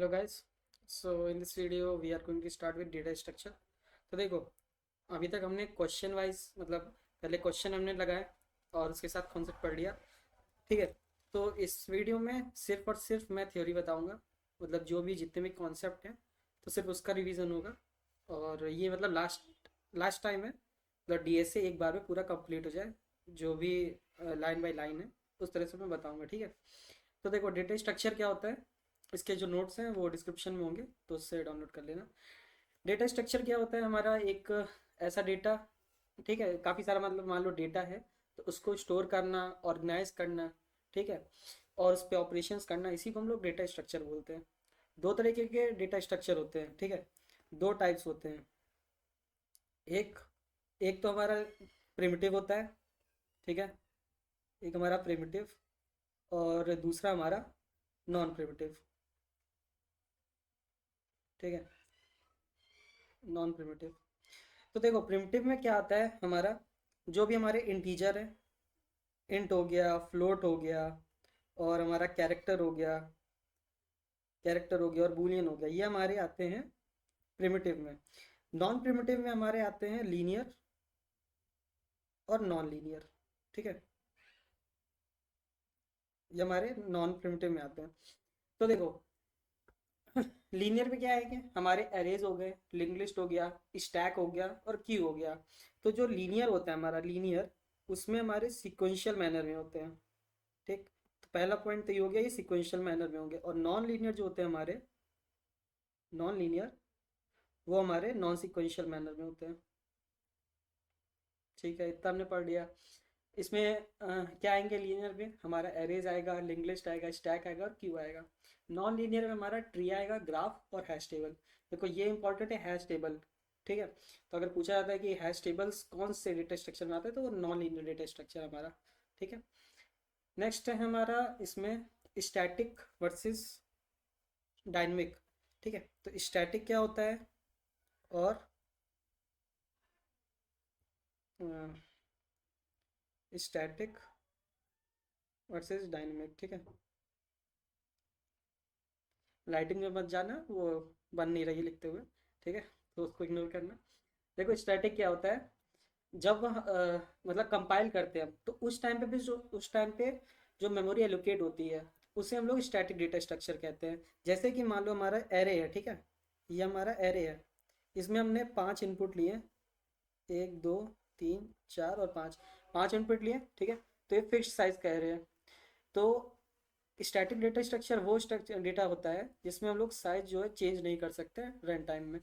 Hello guys. So in this video we are going to start with data structure. तो देखो, अभी तक हमने क्वेश्चन वाइज मतलब पहले क्वेश्चन हमने लगाए और उसके साथ कॉन्सेप्ट पढ़ लिया। ठीक है। तो इस वीडियो में सिर्फ और सिर्फ मैं थ्योरी बताऊंगा, मतलब जो भी जितने भी कॉन्सेप्ट हैं तो सिर्फ उसका रिवीजन होगा। और ये मतलब लास्ट लास्ट टाइम है, मतलब डीएसए एक बार में पूरा कंप्लीट हो जाए, जो भी लाइन बाय लाइन है उस तरह से मैं बताऊंगा। ठीक है। तो देखो, डेटा स्ट्रक्चर क्या होता है, इसके जो नोट्स हैं वो डिस्क्रिप्शन में होंगे, तो उससे डाउनलोड कर लेना। डेटा स्ट्रक्चर क्या होता है, हमारा एक ऐसा डेटा, ठीक है, काफ़ी सारा मतलब मान लो डेटा है, तो उसको स्टोर करना, ऑर्गेनाइज करना, ठीक है, और उस पर ऑपरेशंस करना, इसी को हम लोग डेटा स्ट्रक्चर बोलते हैं। दो तरीके के डेटा स्ट्रक्चर होते हैं, ठीक है, दो टाइप्स होते हैं। एक एक तो हमारा प्रिमिटिव होता है, ठीक है, एक हमारा प्रिमिटिव और दूसरा हमारा नॉन प्रिमिटिव। ठीक है, नॉन प्रिमिटिव। तो देखो, प्रिमिटिव में क्या आता है, हमारा जो भी हमारे इंटीजर है, इंट हो गया, फ्लोट हो गया, और हमारा कैरेक्टर हो गया और बूलियन हो गया, ये हमारे आते हैं प्रिमिटिव में। नॉन प्रिमिटिव में हमारे आते हैं लीनियर और नॉन लीनियर। ठीक है, ये हमारे नॉन प्रिमिटिव में आते हैं। तो देखो, लीनियर में क्या है कि हमारे एरेज हो गए, लिंक लिस्ट हो गया, स्टैक हो गया और क्यू हो गया। तो जो लीनियर होता है हमारा लीनियर, उसमें हमारे सिक्वेंशियल मैनर में होते हैं। ठीक, तो पहला पॉइंट तो ये हो गया, ये सिक्वेंशियल मैनर में होंगे। और नॉन लीनियर जो होते हैं हमारे, नॉन लीनियर, वो हमारे नॉन सिक्वेंशियल मैनर में होते हैं। ठीक है, इतना हमने पढ़ लिया। इसमें क्या आएंगे लीनियर में, हमारा एरेज आएगा, लिंक लिस्ट आएगा, स्टैक आएगा और क्यू आएगा। नॉन लीनियर में हमारा ट्री आएगा, ग्राफ और हैश टेबल। देखो, ये इंपॉर्टेंट है, हैश टेबल। ठीक है, तो अगर पूछा जाता है कि हैश टेबल्स कौन से डेटा स्ट्रक्चर में आते हैं, तो वो नॉन लीनियर डेटा स्ट्रक्चर हमारा। ठीक है। नेक्स्ट है हमारा इसमें स्टैटिक वर्सेस डायनेमिक। ठीक है, तो स्टैटिक क्या होता है और स्टैटिक वर्सेस डायनेमिक। ठीक है, राइटिंग में मत जाना, वो बन नहीं रही लिखते हुए। ठीक है, तो उसको इग्नोर करना। देखो, स्टैटिक क्या होता है, जब मतलब कंपाइल करते हैं हम, तो उस टाइम पे भी जो उस टाइम पे जो मेमोरी एलोकेट होती है, उसे हम लोग स्टैटिक डेटा स्ट्रक्चर कहते हैं। जैसे कि मान लो हमारा एरे है, ठीक है, ये हमारा एरे है, इसमें हमने 5 इनपुट लिए, 1 2 3 4 और 5, 5 इनपुट लिए। ठीक है, तो ये फिक्स साइज का एरे है। तो स्टैटिक डेटा स्ट्रक्चर वो स्ट्रक्चर डेटा होता है जिसमें हम लोग साइज जो है चेंज नहीं कर सकते रन टाइम में।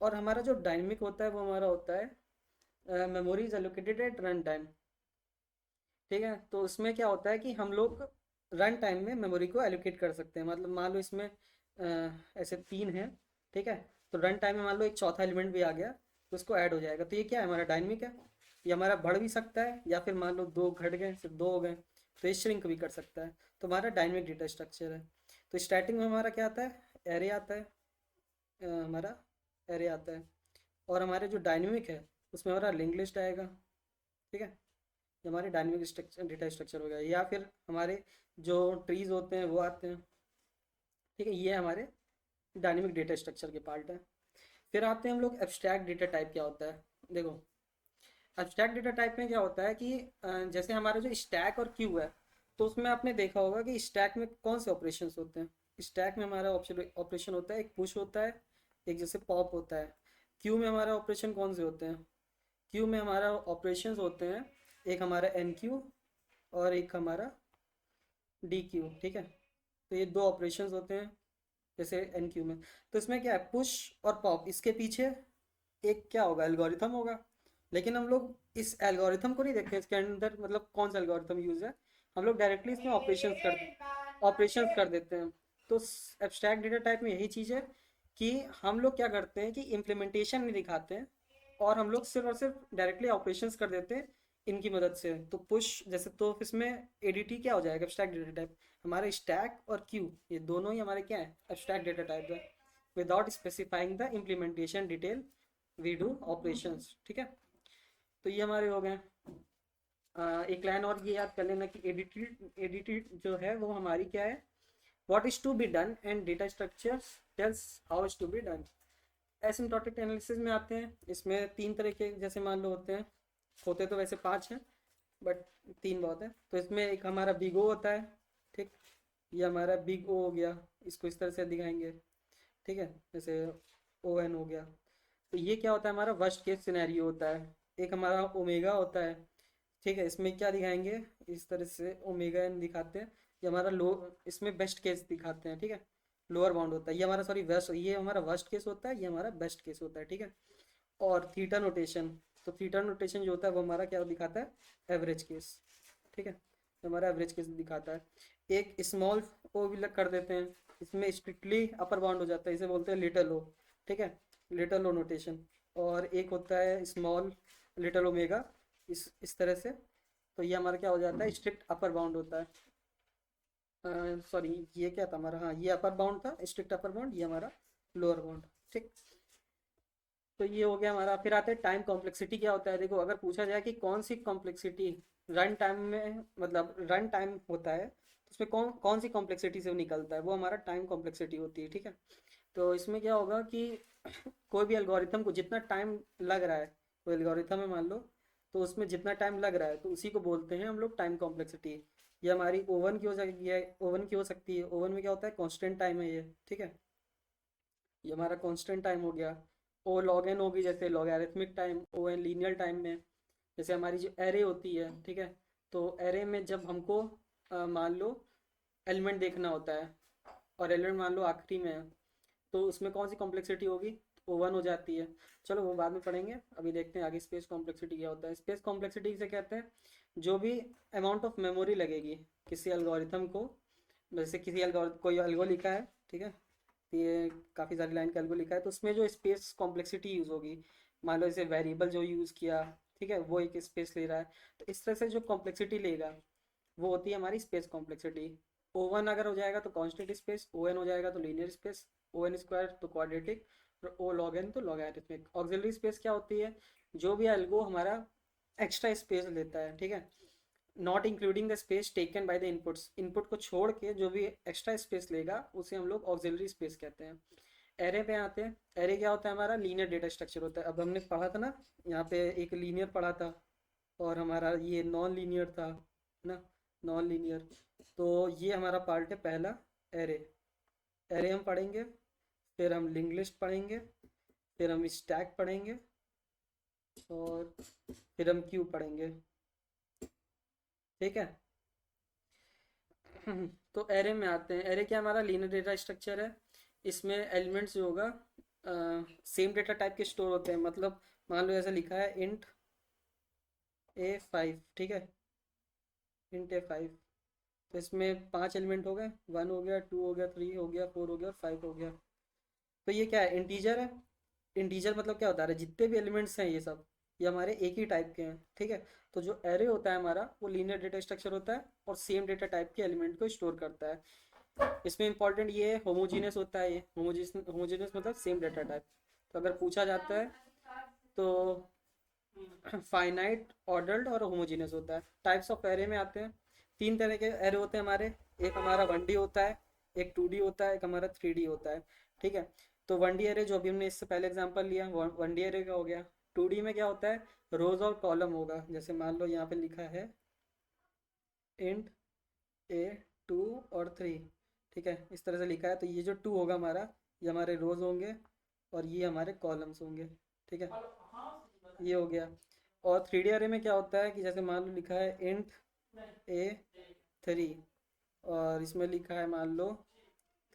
और हमारा जो डायनेमिक होता है वो हमारा होता है memory is allocated at run time. ठीक है, तो उसमें क्या होता है कि हम लोग रन टाइम में मेमोरी को एलोकेट कर सकते हैं। मतलब मान लो इसमें ऐसे 3 है, ठीक है, तो रन टाइम में मान लो एक चौथा एलिमेंट भी आ गया, तो उसको ऐड हो जाएगा। तो ये क्या है, हमारा डायनेमिक है। ये हमारा बढ़ भी सकता है, या फिर मान लो 2 घट गए, सिर्फ 2 हो गए, तो ये श्रिंक भी कर सकता है। तो हमारा डायनेमिक डेटा स्ट्रक्चर है। तो स्टार्टिंग में हमारा क्या आता है, एरे आता है, हमारा एरे आता है। और हमारे जो डायनेमिक है उसमें हमारा लिंक लिस्ट आएगा। ठीक है, ये हमारे डायनेमिक स्ट्रक्चर डेटा स्ट्रक्चर हो गया। या फिर हमारे जो ट्रीज होते हैं वो आते हैं। ठीक है, ये हमारे डायनेमिक डेटा स्ट्रक्चर के पार्ट है। फिर आते हैं हम लोग एब्स्ट्रैक्ट डेटा टाइप क्या होता है। देखो, एब्स्ट्रैक्ट डेटा टाइप में क्या होता है कि जैसे हमारा जो स्टैक और क्यू है, तो उसमें आपने देखा होगा कि स्टैक में कौन से ऑपरेशंस होते हैं। स्टैक में हमारा ऑपरेशन होता है, एक पुश होता है, एक जैसे पॉप होता है। क्यू में हमारा ऑपरेशन कौन से होते हैं, क्यू में हमारा ऑपरेशंस होते हैं, एक हमारा एन क्यू और एक हमारा डी क्यू। ठीक है, तो ये 2 ऑपरेशंस होते हैं जैसे एन क्यू में। तो इसमें क्या है, पुश और पॉप, इसके पीछे एक क्या होगा, एल्गोरिथम होगा। लेकिन हम लोग इस एल्गोरिथम को नहीं देखते, इसके अंदर मतलब कौन सा एल्गोरिथम यूज है, हम लोग डायरेक्टली इसमें ऑपरेशंस कर देते हैं। तो एब्स्ट्रैक्ट डेटा टाइप में यही चीज़ है कि हम लोग क्या करते हैं कि इम्प्लीमेंटेशन नहीं दिखाते हैं, और हम लोग सिर्फ और सिर्फ डायरेक्टली ऑपरेशंस कर देते हैं इनकी मदद से। तो पुश जैसे, तो इसमें एडीटी क्या हो जाएगा, एब्स्ट्रैक्ट डेटा टाइप। हमारे स्टैक और क्यू, ये दोनों ही हमारे क्या है, एब्स्ट्रैक्ट डेटा टाइप है। Without specifying the implementation detail we do operations. ठीक है, तो ये हमारे हो गए। एक लाइन और ये याद कर लेना कि एडिटेड एडिटेड जो है वो हमारी क्या है, what is to be done and data structures tells how is to be done. Asymptotic analysis में आते हैं, इसमें तीन तरह के जैसे मान लो होते हैं, होते तो वैसे पांच हैं बट तीन बहुत है। तो इसमें एक हमारा बिग ओ होता है, ठीक, ये हमारा बिग ओ हो गया, इसको इस तरह से दिखाएंगे, ठीक है, जैसे ओ एन हो गया। तो ये क्या होता है, हमारा वर्स्ट केस सिनेरियो होता है। एक हमारा ओमेगा होता है, ठीक है, इसमें क्या दिखाएंगे, इस तरह से ओमेगा एन दिखाते हैं, ये हमारा लो, इसमें बेस्ट केस दिखाते हैं, ठीक है, लोअर बाउंड होता है, ये हमारा सॉरी वेस्ट, ये हमारा वर्स्ट केस होता है, ये हमारा बेस्ट केस होता है, ठीक है। और थीटा नोटेशन, तो थीटा नोटेशन जो होता है वो हमारा क्या दिखाता है, एवरेज केस, ठीक है, तो हमारा एवरेज केस दिखाता है। एक स्मॉल ओ भी लग कर देते हैं, इसमें स्ट्रिक्टली अपर बाउंड हो जाता है, इसे बोलते हैं लिटल ओ, ठीक है, लिटल ओ नोटेशन। और एक होता है स्मॉल लिटल ओमेगा, इस तरह से, तो ये हमारा क्या हो जाता है, स्ट्रिक्ट अपर बाउंड होता है। सॉरी ये क्या था हमारा, हाँ ये अपर बाउंड था, स्ट्रिक्ट अपर बाउंड, ये हमारा लोअर बाउंड, ठीक। तो ये हो गया हमारा। फिर आते हैं टाइम कॉम्प्लेक्सिटी क्या होता है। देखो अगर पूछा जाए कि कौन सी कॉम्प्लेक्सिटी रन टाइम में, मतलब रन टाइम होता है, तो उसमें कौन कौन सी कॉम्प्लेक्सिटी से वो निकलता है, वो हमारा टाइम कॉम्प्लेक्सिटी होती है, ठीक है। तो इसमें क्या होगा कि कोई भी एल्गोरिथम को जितना टाइम लग रहा है, कोई एल्गोरिथम है मान लो, तो उसमें जितना टाइम लग रहा है तो उसी को बोलते हैं हम लोग टाइम कॉम्प्लेक्सिटी। ये हमारी ओवन की हो जाएगी, ये ओवन की हो सकती है, ओवन में क्या होता है, कांस्टेंट टाइम है ये, ठीक है, ये हमारा कांस्टेंट टाइम हो गया। ओ लॉग एन होगी, जैसे logarithmic time, O N linear time में। जैसे हमारी जो एरे होती है, ठीक है, तो एरे में जब हमको मान लो एलिमेंट देखना होता है, और एलिमेंट मान लो आखिरी में है, तो उसमें कौन सी कॉम्प्लेक्सिटी होगी, ओ वन हो जाती है। चलो वो बाद में पढ़ेंगे, अभी देखते हैं आगे स्पेस कॉम्प्लेक्सिटी क्या होता है। स्पेस कॉम्प्लेक्सिटी से कहते हैं जो भी अमाउंट ऑफ मेमोरी लगेगी किसी एल्गोरिथम को, जैसे किसी कोई एल्गो लिखा है, ठीक है, ये काफ़ी सारी लाइन का एल्गो लिखा है, तो उसमें जो स्पेस कॉम्प्लेक्सिटी यूज़ होगी, मान लो जैसे वेरिएबल जो यूज़ किया, ठीक है, वो एक स्पेस ले रहा है, तो इस तरह से जो कॉम्प्लेक्सिटी लेगा वो होती है हमारी स्पेस कॉम्प्लेक्सिटी। ओ वन अगर हो जाएगा तो कांस्टेंट स्पेस, ओ एन हो जाएगा तो linear space, O N square तो क्वाड्रेटिक, और ओ लॉग एन तो लॉगरिथमिक। ऑक्सिलरी स्पेस क्या होती है, जो भी एल्गो हमारा एक्स्ट्रा स्पेस लेता है, ठीक है, not including the space taken by the inputs, input को छोड़ के जो भी एक्स्ट्रा स्पेस लेगा उसे हम लोग ऑक्सिलरी स्पेस कहते हैं। एरे पे आते हैं, एरे क्या होता है, हमारा लीनियर डेटा स्ट्रक्चर होता है। अब हमने पढ़ा था ना, यहाँ पे एक लीनियर पढ़ा था और हमारा ये नॉन लीनियर था ना, नॉन लीनियर। तो ये हमारा पार्ट है पहला, एरे। एरे हम पढ़ेंगे, फिर हम लिंक लिस्ट पढ़ेंगे, फिर हम स्टैक पढ़ेंगे, और फिर हम क्यू पढ़ेंगे, ठीक है। तो एरे में आते हैं। एरे क्या, हमारा लीनियर डेटा स्ट्रक्चर है, इसमें एलिमेंट्स जो होगा सेम डेटा टाइप के स्टोर होते हैं। मतलब मान लो ऐसा लिखा है इंट A5, ठीक है, इंट A5, तो इसमें पांच एलिमेंट हो गए, वन हो गया, टू हो गया, थ्री हो गया, फोर हो गया, फाइव हो गया। तो ये क्या है, इंटीजर है। इंटीजर मतलब क्या होता है, जितने भी एलिमेंट्स हैं ये सब, ये हमारे एक ही टाइप के हैं, ठीक है। तो जो एरे होता है हमारा वो लीनियर डेटा स्ट्रक्चर होता है और सेम डेटा टाइप के एलिमेंट को स्टोर करता है। इसमें इंपॉर्टेंट ये है, होमोजीनियस होता है, ये होमोजीनियस मतलब सेम डेटा टाइप। तो अगर पूछा जाता है तो फाइनाइट, ऑर्डर्ड और होमोजीनियस होता है। टाइप्स ऑफ एरे में आते हैं, तीन तरह के एरे होते हैं हमारे। एक हमारा 1D होता है, एक 2D होता है, एक हमारा 3D होता है, ठीक है। तो 1D एरे जो अभी हमने इससे पहले एग्जांपल लिया, 1D एरे का हो गया। 2D में क्या होता है, रोज और कॉलम होगा। जैसे मान लो यहाँ पे लिखा है इंट A2 और 3, ठीक है, इस तरह से लिखा है। तो ये जो 2 होगा हमारा, ये हमारे रोज होंगे और ये हमारे कॉलम्स होंगे, ठीक है, ये हो गया। और 3D अरे में क्या होता है कि जैसे मान लो लिखा है इंट A3, और इसमें लिखा है मान लो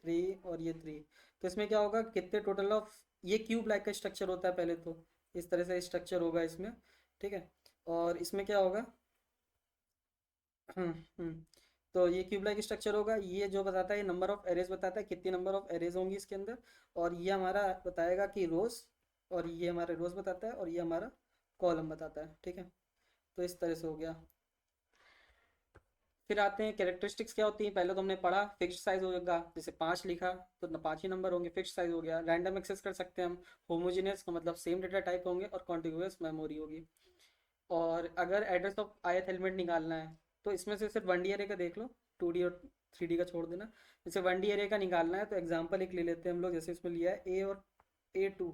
3 और ये 3, तो इसमें क्या होगा, कितने टोटल ऑफ, ये क्यूब लाइक का स्ट्रक्चर होता है पहले तो, इस तरह से स्ट्रक्चर होगा इसमें, ठीक है। और इसमें क्या होगा, हम्म हम्म, तो ये क्यूब लाइक स्ट्रक्चर होगा, ये जो बताता है, ये नंबर ऑफ एरेज बताता है, कितनी नंबर ऑफ एरेज होंगी इसके अंदर। और ये हमारा बताएगा कि रोज, और ये हमारे रोज बताता है, और ये हमारा कॉलम बताता है, ठीक है। तो इस तरह से हो गया। फिर आते हैं कैरेक्टरिस्टिक्स क्या होती हैं। पहले तो हमने पढ़ा फिक्स्ड साइज होगा, जैसे पाँच लिखा तो न पाँच ही नंबर होंगे, फिक्स्ड साइज हो गया। रैंडम एक्सेस कर सकते हैं हम, होमोजीनियस का मतलब सेम डेटा टाइप होंगे, और कॉन्टिग्यूअस मेमोरी होगी। और अगर एड्रेस ऑफ ith एलिमेंट निकालना है तो इसमें से सिर्फ 1D अरे का देख लो, 2D और 3D का छोड़ देना। जैसे 1D एरे का निकालना है तो एग्जांपल एक ले लेते हैं हम लोग, जैसे इसमें लिया है ए और A2,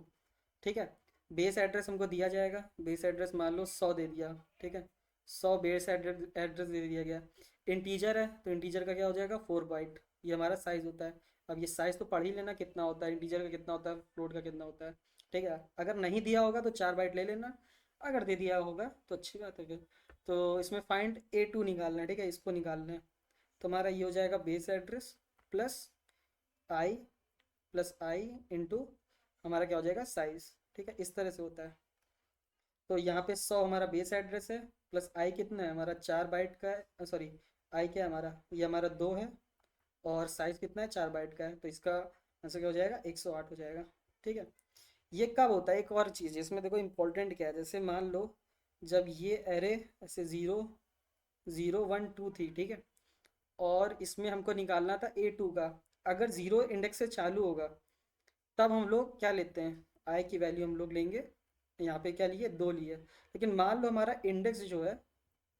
ठीक है। बेस एड्रेस हमको दिया जाएगा, बेस एड्रेस मान लो 100 दे दिया, ठीक है। 100 बेस एड्रेस एड्रेस दे दिया गया। इंटीजर है तो इंटीजर का क्या हो जाएगा 4 बाइट, ये हमारा साइज होता है। अब ये साइज तो पढ़ ही लेना कितना होता है, इंटीजर का कितना होता है, फ्लोट का कितना होता है, ठीक है। अगर नहीं दिया होगा तो 4 बाइट ले लेना, अगर दे दिया होगा तो अच्छी बात है फिर। तो इसमें फाइंड A2 निकालना है, ठीक है, इसको निकालना है। तो हमारा ये हो जाएगा बेस एड्रेस प्लस आई, प्लस आई इंटू हमारा क्या हो जाएगा साइज, ठीक है, इस तरह से होता है। तो यहाँ पे 100 हमारा बेस एड्रेस है, प्लस आई कितना है हमारा 4 बाइट का है, सॉरी आई क्या है हमारा, ये हमारा 2 है, और साइज कितना है 4 बाइट का है, तो इसका आंसर क्या हो जाएगा 108 हो जाएगा, ठीक है। ये कब होता है, एक और चीज़ इसमें देखो इंपॉर्टेंट क्या है, जैसे मान लो जब ये एरे ऐसे 0 0 1 2 थी, ठीक है, और इसमें हमको निकालना था A2 का। अगर 0 इंडेक्स से चालू होगा तब हम लोग क्या लेते हैं, आई की वैल्यू हम लोग लेंगे, यहाँ पे क्या लिए 2 लिए। लेकिन मान लो हमारा इंडेक्स जो है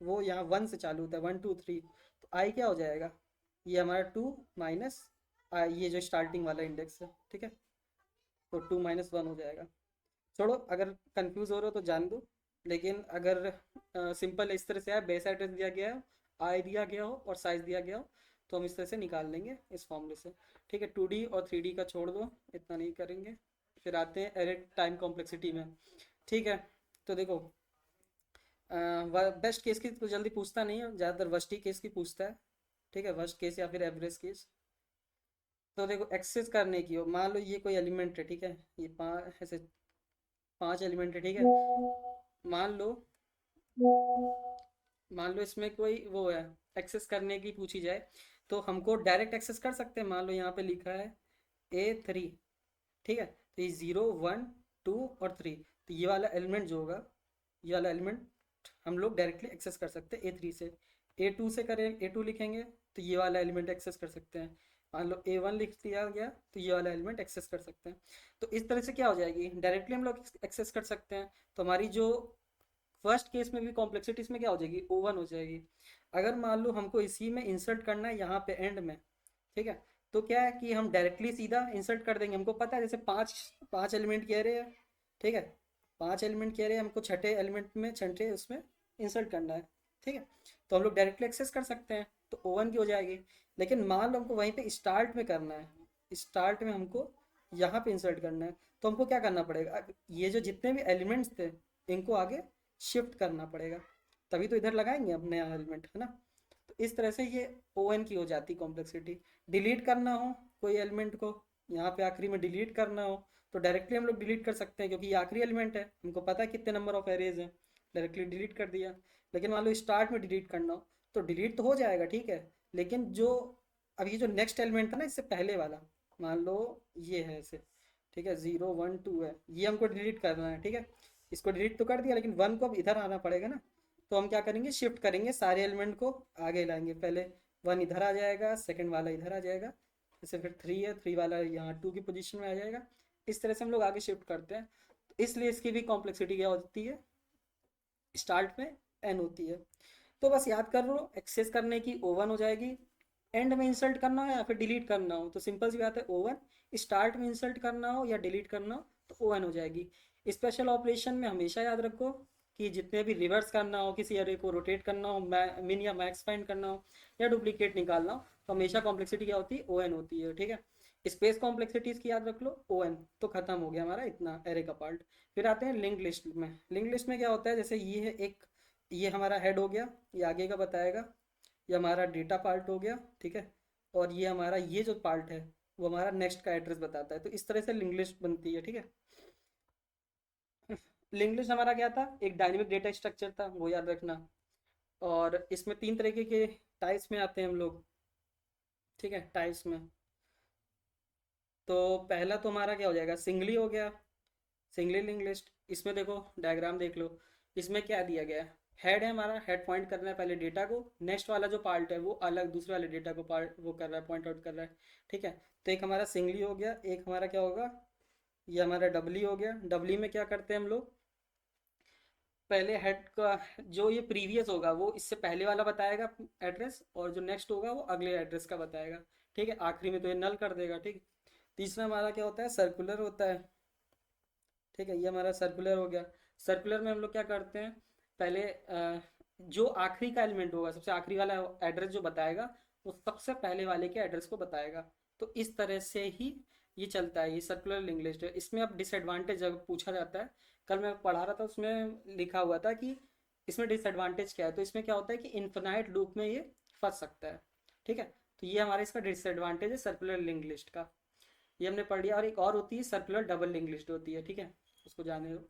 वो यहाँ 1 से चालू होता है, 1 2 3, तो आई क्या हो जाएगा, ये हमारा 2 माइनस आई, ये जो स्टार्टिंग वाला इंडेक्स है, ठीक है, तो 2 माइनस 1 हो जाएगा। छोड़ो, अगर कंफ्यूज हो रहे हो तो जान दो, लेकिन अगर सिंपल इस तरह से है, बेस एड्रेस दिया गया है, आई दिया गया हो और साइज दिया गया हो, तो हम इस तरह से निकाल लेंगे इस फॉर्मूले से, ठीक है। 2D और 3D का छोड़ दो, इतना नहीं करेंगे। फिर आते हैं एरे टाइम कॉम्प्लेक्सिटी में, ठीक है। तो देखो बेस्ट केस की तो जल्दी पूछता नहीं है, ज़्यादातर वर्स्ट केस की पूछता है, ठीक है, वर्स्ट केस या फिर एवरेज केस। तो देखो एक्सेस करने की हो, मान लो ये कोई एलिमेंट है, ठीक है, ये पाँच ऐसे 5 एलिमेंट है, ठीक है। मान लो मान लो इसमें कोई वो है, एक्सेस करने की पूछी जाए, तो हमको डायरेक्ट एक्सेस कर सकते हैं। मान लो यहाँ पे लिखा है A3, ठीक है, तो ये 0 1 2 और 3, तो ये वाला एलिमेंट जो होगा, ये वाला एलिमेंट हम लोग डायरेक्टली एक्सेस कर सकते हैं A3 से। A2 से करें, A2 लिखेंगे तो ये वाला एलिमेंट एक्सेस कर सकते हैं। मान लो A1 लिख दिया गया तो ये वाला एलिमेंट एक्सेस कर सकते हैं। तो इस तरह से क्या हो जाएगी, डायरेक्टली हम लोग एक्सेस कर सकते हैं। तो हमारी जो फर्स्ट केस में भी कॉम्प्लेक्सिटी इसमें क्या हो जाएगी O1 हो जाएगी। अगर मान लो हमको इसी में इंसर्ट करना है यहाँ पे एंड में, ठीक है, तो क्या है कि हम डायरेक्टली सीधा इंसर्ट कर देंगे। हमको पता है जैसे पांच पांच एलिमेंट कह रहे हैं, ठीक है, 5 एलिमेंट कह रहे हैं, हमको छठे एलिमेंट में छठे उसमें इंसर्ट करना है, ठीक है, तो हम लोग डायरेक्टली एक्सेस कर सकते हैं, तो O1 की हो जाएगी। लेकिन मान लो हमको वहीं पे स्टार्ट में करना है, स्टार्ट में हमको यहाँ पे इंसर्ट करना है, तो हमको क्या करना पड़ेगा, ये जो जितने भी एलिमेंट्स थे इनको आगे शिफ्ट करना पड़ेगा, तभी तो इधर लगाएंगे अपने यहाँ एलिमेंट, है ना। तो इस तरह से ये O1 की हो जाती कॉम्प्लेक्सिटी। डिलीट करना हो कोई एलिमेंट को, यहाँ पे आखिरी में डिलीट करना हो तो डायरेक्टली हम लोग डिलीट कर सकते हैं, क्योंकि ये आखिरी एलिमेंट है, हमको पता है कितने नंबर ऑफ एरेज हैं, डायरेक्टली डिलीट कर दिया। लेकिन मान लो स्टार्ट में डिलीट करना हो तो डिलीट तो हो जाएगा, ठीक है, लेकिन जो अब ये जो नेक्स्ट एलिमेंट था ना इससे पहले वाला, मान लो ये है ऐसे, ठीक है, 0 1 2 है, ये हमको डिलीट करना है, ठीक है। इसको डिलीट तो कर दिया, लेकिन 1 को अब इधर आना पड़ेगा ना, तो हम क्या करेंगे, शिफ्ट करेंगे, सारे एलिमेंट को आगे लाएंगे। पहले 1 इधर आ जाएगा, सेकंड वाला इधर आ जाएगा, जैसे फिर 3 है, 3 वाला यहाँ 2 की पोजीशन में आ जाएगा। इस तरह से हम लोग आगे शिफ्ट करते हैं। तो इसलिए इसकी भी कॉम्प्लेक्सिटी क्या होती है, स्टार्ट में n होती है। तो बस याद कर लो, एक्सेस करने की O1 हो जाएगी, एंड में इंसल्ट करना हो या फिर डिलीट करना हो तो सिंपल सी बात है O1, स्टार्ट में इंसल्ट करना हो या डिलीट करना हो तो O1 हो जाएगी। स्पेशल ऑपरेशन में हमेशा याद रखो कि जितने भी रिवर्स करना हो, किसी अरे को रोटेट करना हो, मिन या मैक्स फाइंड करना हो या डुप्लीकेट निकालना हो, तो हमेशा कॉम्प्लेक्सिटी क्या होती है, ON होती है, ठीक है। स्पेस कॉम्प्लेक्सिटीज की याद रख लो ON, तो खत्म हो गया हमारा इतना एरे का पार्ट। फिर आते हैं लिंक लिस्ट में। लिंक लिस्ट में क्या होता है, जैसे ये है एक, ये हमारा हेड हो गया, ये आगे का बताएगा, ये हमारा डेटा पार्ट हो गया, ठीक है, और ये हमारा ये जो पार्ट है वो हमारा नेक्स्ट का एड्रेस बताता है। तो इस तरह से लिंक लिस्ट बनती है, ठीक है। लिंक लिस्ट हमारा क्या था, एक डायनेमिक डेटा स्ट्रक्चर था, वो याद रखना। और इसमें 3 तरीके के टाइप्स में आते हैं हम लोग, ठीक है, टाइप्स में। तो पहला तो हमारा क्या हो जाएगा, सिंगली हो गया, सिंगली लिंक लिस्ट। इसमें देखो डायग्राम देख लो, इसमें क्या दिया गया है, हेड है हमारा, हेड पॉइंट कर रहा है पहले डेटा को, नेक्स्ट वाला जो पार्ट है वो अलग दूसरे वाले डेटा को पार्ट वो कर रहा है, पॉइंट आउट कर रहा है, ठीक है। तो एक हमारा सिंगली हो गया, एक हमारा क्या होगा, ये हमारा डबली हो गया। डबली में क्या करते हैं हम लोग, पहले हेड का जो ये प्रीवियस होगा वो इससे पहले वाला बताएगा एड्रेस, और जो नेक्स्ट होगा वो अगले एड्रेस का बताएगा। ठीक है, आखिरी में तो ये नल कर देगा। ठीक। तीसरा हमारा क्या होता है, सर्कुलर होता है। ठीक है, ये हमारा सर्कुलर हो गया। सर्कुलर में हम लोग क्या करते हैं, पहले जो आखिरी का एलिमेंट होगा, सबसे आखिरी वाला एड्रेस जो बताएगा वो सबसे पहले वाले के एड्रेस को बताएगा। तो इस तरह से ही ये चलता है, ये सर्कुलर लिंक लिस्ट है। इसमें अब डिसएडवांटेज जब पूछा जाता है, कल मैं पढ़ा रहा था उसमें लिखा हुआ था कि इसमें डिसएडवांटेज क्या है, तो इसमें क्या होता है कि इन्फिनाइट लूप में ये फंस सकता है। ठीक है, तो ये हमारे इसका डिसएडवांटेज है सर्कुलर लिंक लिस्ट का। ये हमने पढ़ लिया। और एक और होती है सर्कुलर डबल लिंक लिस्ट होती है। ठीक है, उसको जाने दो।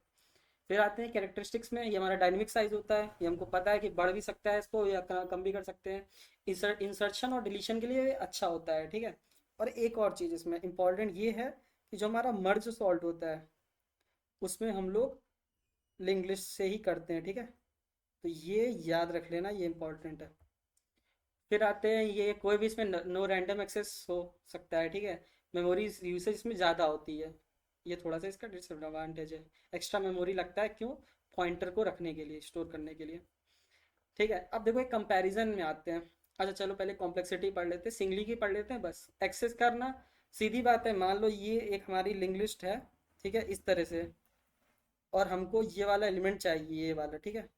फिर आते हैं कैरेक्टरिस्टिक्स में। ये हमारा डायनेमिक साइज होता है, ये हमको पता है कि बढ़ भी सकता है इसको या कम भी कर सकते हैं। इंसर्शन और डिलीशन के लिए ये अच्छा होता है। ठीक है, और एक और चीज़ इसमें इंपॉर्टेंट ये है कि जो हमारा मर्ज सॉल्ट होता है उसमें हम लोग लिंक लिस्ट से ही करते हैं। ठीक है, तो ये याद रख लेना, ये इंपॉर्टेंट है। फिर आते हैं, ये कोई भी इसमें नो रैंडम एक्सेस हो सकता है। ठीक है, मेमोरी यूसेज इसमें ज़्यादा होती है, ये थोड़ा सा इसका डिसएडवांटेज है। एक्स्ट्रा मेमोरी लगता है, क्यों, पॉइंटर को रखने के लिए, स्टोर करने के लिए। ठीक है, अब देखो एक कंपैरिजन में आते हैं। अच्छा चलो पहले कॉम्प्लेक्सिटी पढ़ लेते हैं, सिंगली की पढ़ लेते हैं बस। एक्सेस करना सीधी बात है, मान लो ये एक हमारी लिंक लिस्ट है। ठीक है, इस तरह से, और हमको ये वाला एलिमेंट चाहिए, ये वाला। ठीक है,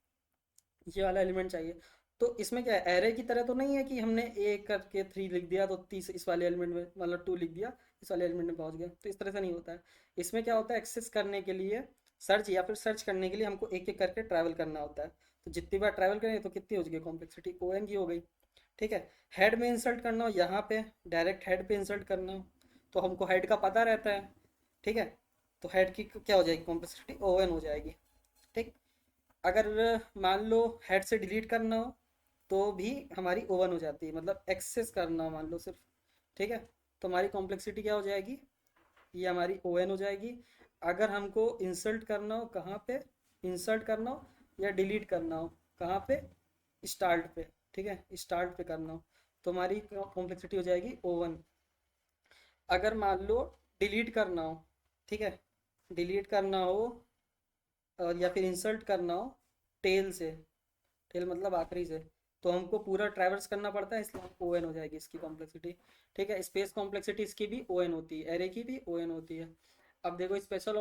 ये वाला एलिमेंट चाहिए। तो इसमें क्या है, एरे की तरह तो नहीं है कि हमने ए करके 3 लिख दिया तो तीस इस वाले एलिमेंट में, मतलब 2 लिख दिया इस वाले एलिमेंट में पहुंच गया, तो इस तरह से नहीं होता है। इसमें क्या होता है, एक्सेस करने के लिए, सर्च या फिर सर्च करने के लिए हमको एक एक करके ट्रैवल करना होता है। तो जितनी बार ट्रैवल करेंगे तो कितनी हो गई कॉम्प्लेक्सिटी, ओ एन की हो गई। ठीक है, हेड में इंसर्ट करना हो, यहाँ पे डायरेक्ट हेड पे इंसर्ट करना हो तो हमको हेड का पता रहता है। ठीक है, तो हेड की क्या हो जाएगी कॉम्प्लेक्सिटी, ओ एन हो जाएगी। ठीक। अगर मान लो हेड से डिलीट करना हो तो भी हमारी ओवन हो जाती है, मतलब एक्सेस करना हो मान लो सिर्फ। ठीक है, तो हमारी कॉम्प्लेक्सिटी क्या हो जाएगी, ये हमारी ओ एन हो जाएगी। अगर हमको इंसल्ट करना हो, कहाँ पे इंसर्ट करना हो या डिलीट करना हो, कहाँ पे, स्टार्ट पे। ठीक है, स्टार्ट पे करना हो तो हमारी कॉम्प्लेक्सिटी हो जाएगी ओ वन। अगर मान लो डिलीट करना हो, ठीक है, डिलीट करना हो और या फिर इंसल्ट करना हो टेल से, टेल मतलब आखिरी से, तो हमको पूरा ट्रैवर्स करना पड़ता है, इसलिए ओ एन हो जाएगी इसकी कॉम्प्लेक्सिटी। ठीक है, स्पेस कॉम्प्लेक्सिटी इसकी भी ओ एन होती है, एरे की भी ओ एन होती है। अब देखो स्पेशल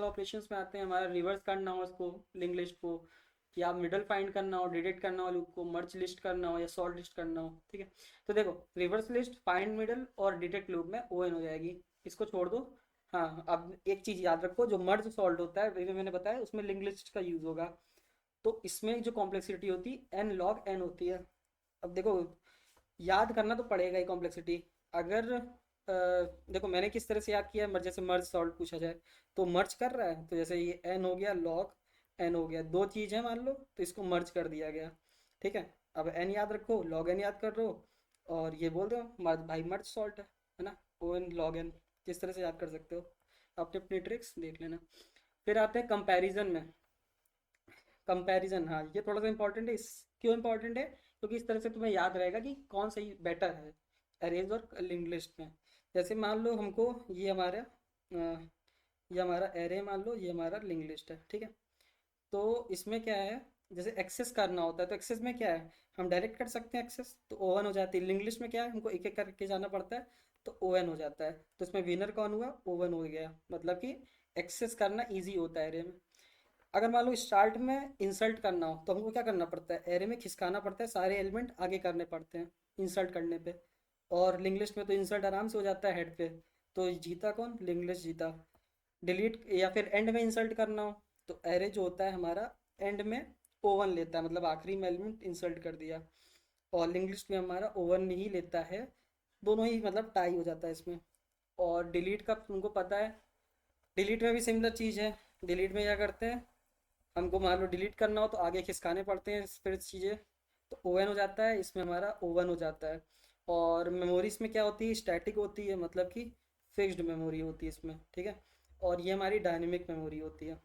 ऑपरेशंस में आते हैं, हमारा रिवर्स करना हो उसको, लिंक लिस्ट को, या मिडल फाइंड करना हो, डिलीट करना हो लूप को, मर्ज लिस्ट करना हो या सॉर्ट लिस्ट करना हो। ठीक है, तो देखो रिवर्स लिस्ट, फाइंड मिडल और डिटेक्ट लूप में ओ एन हो जाएगी, इसको छोड़ दो। हाँ, अब एक चीज़ याद रखो, जो मर्ज सॉल्ट होता है वही मैंने बताया, उसमें लिंक लिस्ट का यूज़ होगा। तो इसमें जो कॉम्प्लेक्सिटी होती है एन लॉग एन होती है। अब देखो याद करना तो पड़ेगा ही कॉम्प्लेक्सिटी। अगर देखो मैंने किस तरह से याद किया है, जैसे मर्ज सॉल्ट पूछा जाए तो मर्ज कर रहा है, तो जैसे ये एन हो गया, लॉग एन हो गया, दो चीज़ है मान लो, तो इसको मर्ज कर दिया गया। ठीक है, अब एन याद रखो, लॉग एन याद कर लो, और ये बोल दो मर्ज भाई, मर्ज सॉल्ट है ना, ओ एन लॉग एन, जिस तरह से याद कर सकते हो, अपने अपनी ट्रिक्स देख लेना। फिर आते हैं कंपैरिजन में। कंपैरिजन, हाँ ये थोड़ा सा इंपॉर्टेंट है। इस क्यों इंपॉर्टेंट है, क्योंकि इस तरह से तुम्हें याद रहेगा कि कौन सही बेटर है अरेज और लिंक लिस्ट में। जैसे मान लो हमको ये हमारा एरे मान लो, ये हमारा लिंक लिस्ट है। ठीक है, तो इसमें क्या है, जैसे एक्सेस करना होता है तो एक्सेस में क्या है, हम डायरेक्ट कर सकते हैं एक्सेस, तो ओवन हो जाती है। लिंक लिस्ट में क्या है, हमको एक एक करके जाना पड़ता है, तो ओवन हो जाता है। तो इसमें विनर कौन हुआ, ओवन हो गया, मतलब कि एक्सेस करना ईजी होता है एरे में। अगर मान लो स्टार्ट में इंसल्ट करना हो तो हमको क्या करना पड़ता है, एरे में खिसकाना पड़ता है, सारे एलिमेंट आगे करने पड़ते हैं इंसल्ट करने पे। और लिंक लिस्ट में तो इंसल्ट आराम से हो जाता है हेड पे, तो जीता कौन, लिंक लिस्ट जीता। डिलीट या फिर एंड में इंसल्ट करना हो तो एरे जो होता है हमारा एंड में ओवन लेता है, मतलब आखिरी में एलिमेंट इंसल्ट कर दिया, और लिंक लिस्ट में हमारा ओवन ही लेता है। दोनों ही मतलब टाई हो जाता है इसमें। और डिलीट का तुमको पता है, डिलीट में भी सिमिलर चीज़ है। डिलीट में क्या करते हैं, हमको मान लो डिलीट करना हो तो आगे खिसकाने पड़ते हैं फिर चीज़ें, तो ओवन हो जाता है, इसमें हमारा ओवन हो जाता है। और मेमोरी इसमें क्या होती है, स्टैटिक होती है, मतलब कि फिक्स्ड मेमोरी होती है इसमें। ठीक है, और ये हमारी डायनेमिक मेमोरी होती है।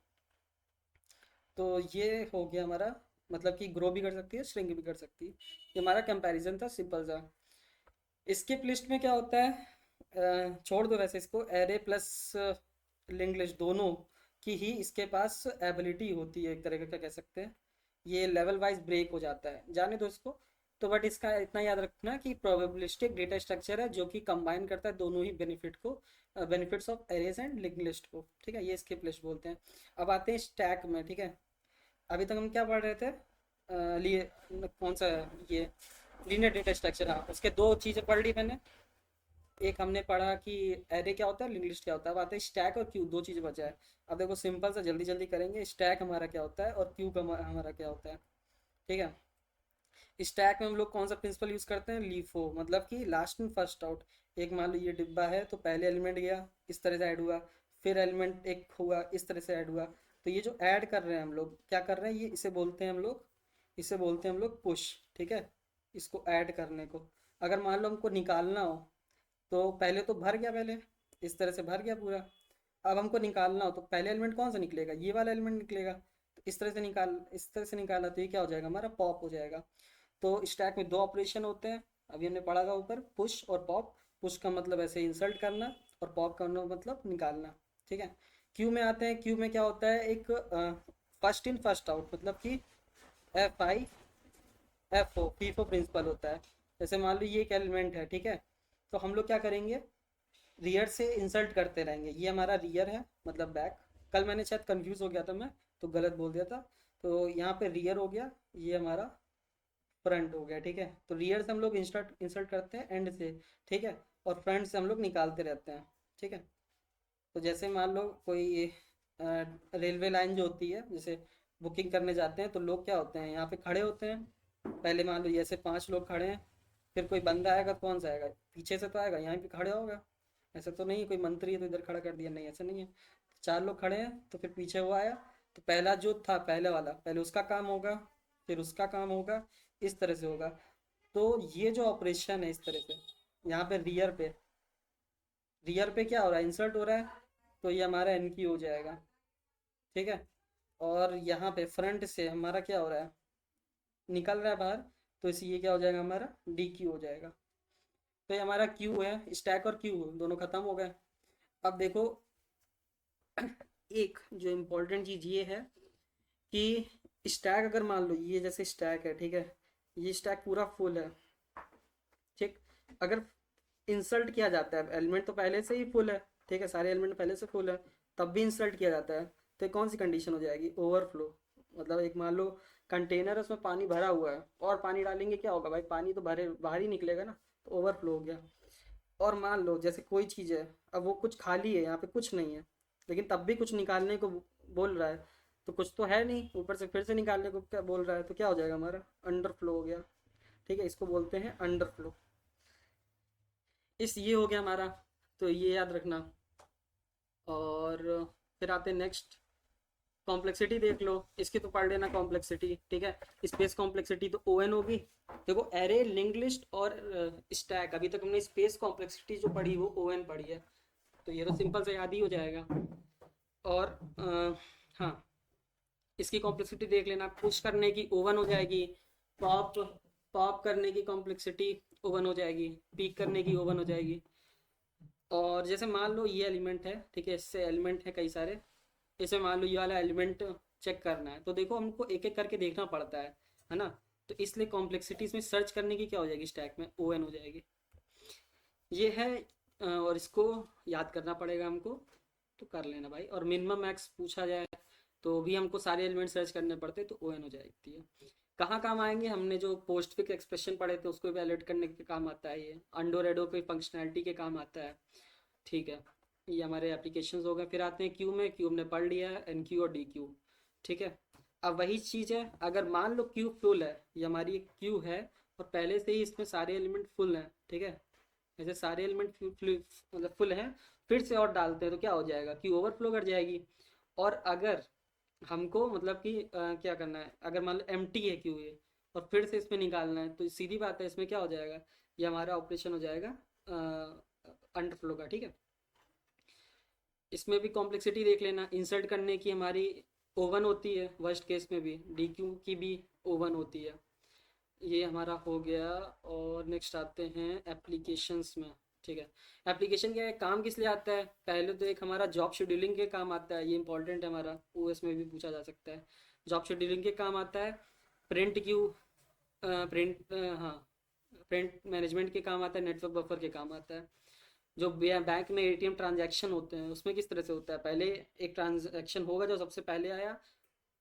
तो ये हो गया हमारा, मतलब कि ग्रो भी कर सकती है, श्रिंक भी कर सकती है। ये हमारा कंपैरिजन था सिंपल सा। स्किप लिस्ट में क्या होता है, छोड़ दो वैसे इसको, एरे प्लस लिंक लिस्ट दोनों कि ही इसके पास एबिलिटी होती है, एक तरह का कह सकते हैं। ये लेवल वाइज ब्रेक हो जाता है, जाने दो इसको। तो बट इसका इतना याद रखना कि प्रोबेबिलिस्टिक डेटा स्ट्रक्चर है जो कि कंबाइन करता है दोनों ही benefits of arrays and linked list को, ठीक है। ये स्किप लिस्ट बोलते हैं। अब आते हैं स्टैक में, ठीक है। अभी तक हम क्या पढ़ रहे थे? लिए कौन सा? ये लीनियर डेटा स्ट्रक्चर, हाँ, उसके दो चीज़ें पढ़ ली मैंने। एक हमने पढ़ा कि एरे क्या होता है, लिंक्ड लिस्ट क्या होता है। अब आते हैं स्टैक और क्यू, दो चीज़ें बचा है। अब देखो सिंपल सा जल्दी जल्दी करेंगे। स्टैक हमारा क्या होता है और क्यू का हमारा क्या होता है, ठीक है। स्टैक में हम लोग कौन सा प्रिंसिपल यूज़ करते हैं? लीफो, मतलब कि लास्ट इन फर्स्ट आउट। एक मान लो ये डिब्बा है तो पहले एलिमेंट गया, इस तरह से ऐड हुआ, फिर एलिमेंट एक हुआ, इस तरह से ऐड हुआ। तो ये जो ऐड कर रहे हैं हम लोग, क्या कर रहे हैं, ये इसे बोलते हैं हम लोग पुश, ठीक है। इसको ऐड करने को, अगर मान लो हमको निकालना हो तो पहले तो भर गया, पहले इस तरह से भर गया पूरा। अब हमको निकालना हो तो पहले एलिमेंट कौन सा निकलेगा? ये वाला एलिमेंट निकलेगा। तो इस तरह से निकाला तो ये क्या हो जाएगा? हमारा पॉप हो जाएगा। तो स्टैक में दो ऑपरेशन होते हैं, अभी हमने पढ़ा था ऊपर, पुश और पॉप। पुश का मतलब ऐसे इंसर्ट करना, और पॉप करना मतलब निकालना, ठीक है। क्यू में आते हैं। क्यू में क्या होता है? एक फर्स्ट इन फर्स्ट आउट, मतलब कि F I F O FIFO principle होता है। जैसे मान लो ये एक एलिमेंट है, ठीक है। तो हम लोग क्या करेंगे? रियर से इंसल्ट करते रहेंगे। ये हमारा रियर है, मतलब बैक। कल मैंने शायद कंफ्यूज हो गया था मैं, तो गलत बोल दिया था। तो यहाँ पे रियर हो गया, ये हमारा फ्रंट हो गया, ठीक है। तो रियर से हम लोग इंसल्ट इंसल्ट करते हैं एंड से, ठीक है। और फ्रंट से हम लोग निकालते रहते हैं, ठीक है। तो जैसे मान लो कोई रेलवे लाइन जो होती है, जैसे बुकिंग करने जाते हैं तो लोग क्या होते हैं, यहाँ पे खड़े होते हैं। पहले मान लो जैसे 5 लोग खड़े हैं, फिर कोई बंदा आएगा तो कौन सा आएगा? पीछे से तो आएगा, यहाँ पे खड़े होगा। ऐसा तो नहीं है कोई मंत्री है तो इधर खड़ा कर दिया, नहीं, ऐसा नहीं है। 4 लोग खड़े हैं तो फिर पीछे वो आया, तो पहला जो था, पहले वाला, पहले उसका काम होगा, फिर उसका काम होगा, इस तरह से होगा। तो ये जो ऑपरेशन है इस तरह से, यहाँ पे रियर पे क्या हो रहा है? इंसर्ट हो रहा है। तो ये हमारा एन की हो जाएगा, ठीक है। और यहाँ पे फ्रंट से हमारा क्या हो रहा है? निकल रहा है बाहर। तो इसलिए ये क्या हो जाएगा? हमारा डी क्यू हो जाएगा। तो ये हमारा क्यू है, स्टैक और क्यू दोनों खत्म हो गए। अब देखो, एक जो इम्पोर्टेंट चीज़ ये है कि स्टैक, अगर मान लो ये जैसे स्टैक है, ठीक है। ये स्टैक पूरा फुल है, ठीक। अगर इंसल्ट किया जाता है, एलिमेंट तो पहले से ही फुल है, ठीक है, सारे एलिमेंट पहले से फुल है, तब भी इंसल्ट किया जाता है, तो ये कौन सी कंडीशन हो जाएगी? ओवरफ्लो। मतलब एक मान लो कंटेनर है, उसमें पानी भरा हुआ है, और पानी डालेंगे क्या होगा भाई? पानी तो भरे बाहर ही निकलेगा ना, तो ओवरफ्लो हो गया। और मान लो जैसे कोई चीज़ है, अब वो कुछ खाली है, यहाँ पे कुछ नहीं है, लेकिन तब भी कुछ निकालने को बोल रहा है, तो कुछ तो है नहीं, ऊपर से फिर से निकालने को क्या बोल रहा है, तो क्या हो जाएगा? हमारा अंडरफ्लो हो गया, ठीक है। इसको बोलते हैं अंडरफ्लो। ये हो गया हमारा, तो ये याद रखना। और फिर आते हैं नेक्स्ट, कॉम्प्लेक्सिटी देख लो। इसकी तो पढ़ लेना कॉम्प्लेक्सिटी, ठीक है। स्पेस कॉम्प्लेक्सिटी तो ओ एन होगी। देखो एरे, लिंक्ड लिस्ट और स्टैक, अभी तक हमने स्पेस कॉम्प्लेक्सिटी जो पढ़ी वो ओ एन पढ़ी है, तो ये तो सिंपल से याद ही हो जाएगा। और हाँ, इसकी कॉम्प्लेक्सिटी देख लेना। पुश करने की ओवन हो जाएगी, पॉप पॉप करने की कॉम्प्लेक्सिटी ओवन हो जाएगी, पीक करने की ओवन हो जाएगी। और जैसे मान लो ये एलिमेंट है, ठीक है, इससे एलिमेंट है कई सारे। इसे मान लो ये वाला एलिमेंट चेक करना है, तो देखो हमको एक एक करके देखना पड़ता है ना। तो इसलिए कॉम्प्लेक्सिटी इसमें सर्च करने की क्या हो जाएगी? स्टैक में ओ एन हो जाएगी। ये है। और इसको याद करना पड़ेगा हमको, तो कर लेना भाई। और मिनिमम मैक्स पूछा जाए तो भी हमको सारे एलिमेंट सर्च करने पड़ते, तो ओ एन हो जाती है। कहाँ काम आएंगे? हमने जो पोस्टफिक्स एक्सप्रेशन पढ़े थे उसको वैलिडेट करने के काम आता है ये। अंडो रेडो पे फंक्शनैलिटी के काम आता है, ठीक है। ये हमारे एप्लीकेशंस हो गए। फिर आते हैं क्यू में। क्यू हमने पढ़ लिया है, एन क्यू और डी क्यू, ठीक है। अब वही चीज़ है, अगर मान लो क्यू फुल है, ये हमारी एक क्यू है, और पहले से ही इसमें सारे एलिमेंट फुल हैं, ठीक है। ऐसे सारे एलिमेंट मतलब फुल हैं, फिर से और डालते हैं तो क्या हो जाएगा? क्यू ओवरफ्लो कर जाएगी। और अगर हमको मतलब कि क्या करना है, अगर मान लो एम टी है क्यू ये, और फिर से इसमें निकालना है, तो सीधी बात है, इसमें क्या हो जाएगा? ये हमारा ऑपरेशन हो जाएगा अंडरफ्लो का, ठीक है। इसमें भी कॉम्प्लेक्सिटी देख लेना। इंसर्ट करने की हमारी ओवन होती है, वर्स्ट केस में भी डी क्यू की भी ओवन होती है। ये हमारा हो गया। और नेक्स्ट आते हैं एप्लीकेशंस में। ठीक है। एप्लीकेशन क्या है, काम किस लिए आता है? पहले तो एक हमारा जॉब शेड्यूलिंग के काम आता है, ये इंपॉर्टेंट है हमारा, ओएस में भी पूछा जा सकता है। जॉब शेड्यूलिंग के काम आता है। प्रिंट क्यू, हाँ, प्रिंट मैनेजमेंट के काम आता है। नेटवर्क बफर के काम आता है। जो बैंक में एटीएम ट्रांजैक्शन होते हैं उसमें किस तरह से होता है, पहले एक ट्रांजैक्शन होगा जो सबसे पहले आया,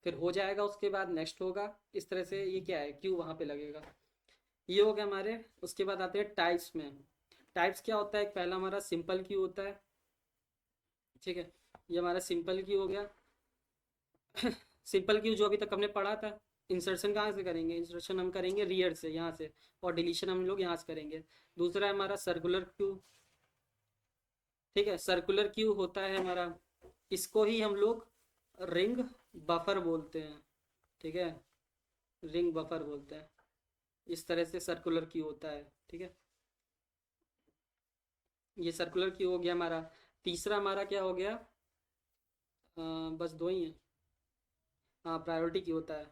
फिर हो जाएगा, उसके बाद नेक्स्ट होगा, इस तरह से ये क्या है, क्यू वहाँ पे लगेगा। ये हो गया हमारे। उसके बाद आते हैं टाइप्स में। टाइप्स क्या होता है, एक पहला हमारा सिंपल क्यू होता है, ठीक है, ये हमारा सिंपल क्यू हो गया। सिंपल क्यू जो अभी तक हमने पढ़ा था, इंसर्शन कहाँ से करेंगे, इंसर्शन हम करेंगे रियर से, यहाँ से, और डिलीशन हम लोग यहाँ से करेंगे। दूसरा है हमारा सर्कुलर क्यू, ठीक है, सर्कुलर क्यू होता है हमारा, इसको ही हम लोग रिंग बफर बोलते हैं, ठीक है, रिंग बफर बोलते हैं। इस तरह से सर्कुलर क्यू होता है, ठीक है। ये सर्कुलर क्यू हो गया हमारा। तीसरा हमारा क्या हो गया, बस दो ही है, हाँ, प्रायोरिटी क्यू होता है।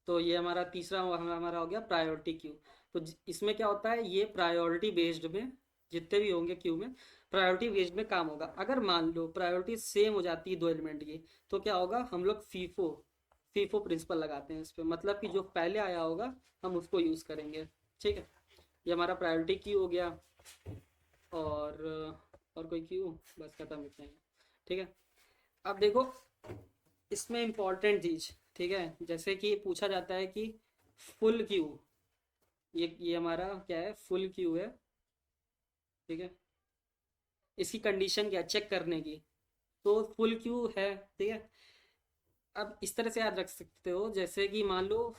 तो ये हमारा तीसरा हमारा हो गया प्रायोरिटी क्यू। तो इसमें क्या होता है, ये प्रायोरिटी बेस्ड में जितने भी होंगे क्यू में, प्रायोरिटी बेस्ड में काम होगा। अगर मान लो प्रायोरिटी सेम हो जाती है दो एलिमेंट की, तो क्या होगा, हम लोग फीफो फीफो प्रिंसिपल लगाते हैं इस पे, मतलब कि जो पहले आया होगा हम उसको यूज़ करेंगे, ठीक है। ये हमारा प्रायोरिटी क्यू हो गया। और कोई क्यू, बस खत्म, इतना ही, ठीक है। अब देखो इसमें इम्पॉर्टेंट चीज, ठीक है, जैसे कि पूछा जाता है कि फुल क्यू, ये हमारा क्या है, फुल क्यू है, ठीक है। इसकी कंडीशन क्या है चेक करने की, तो फुल क्यू है, ठीक है। अब इस तरह से याद रख सकते हो, जैसे कि मान लो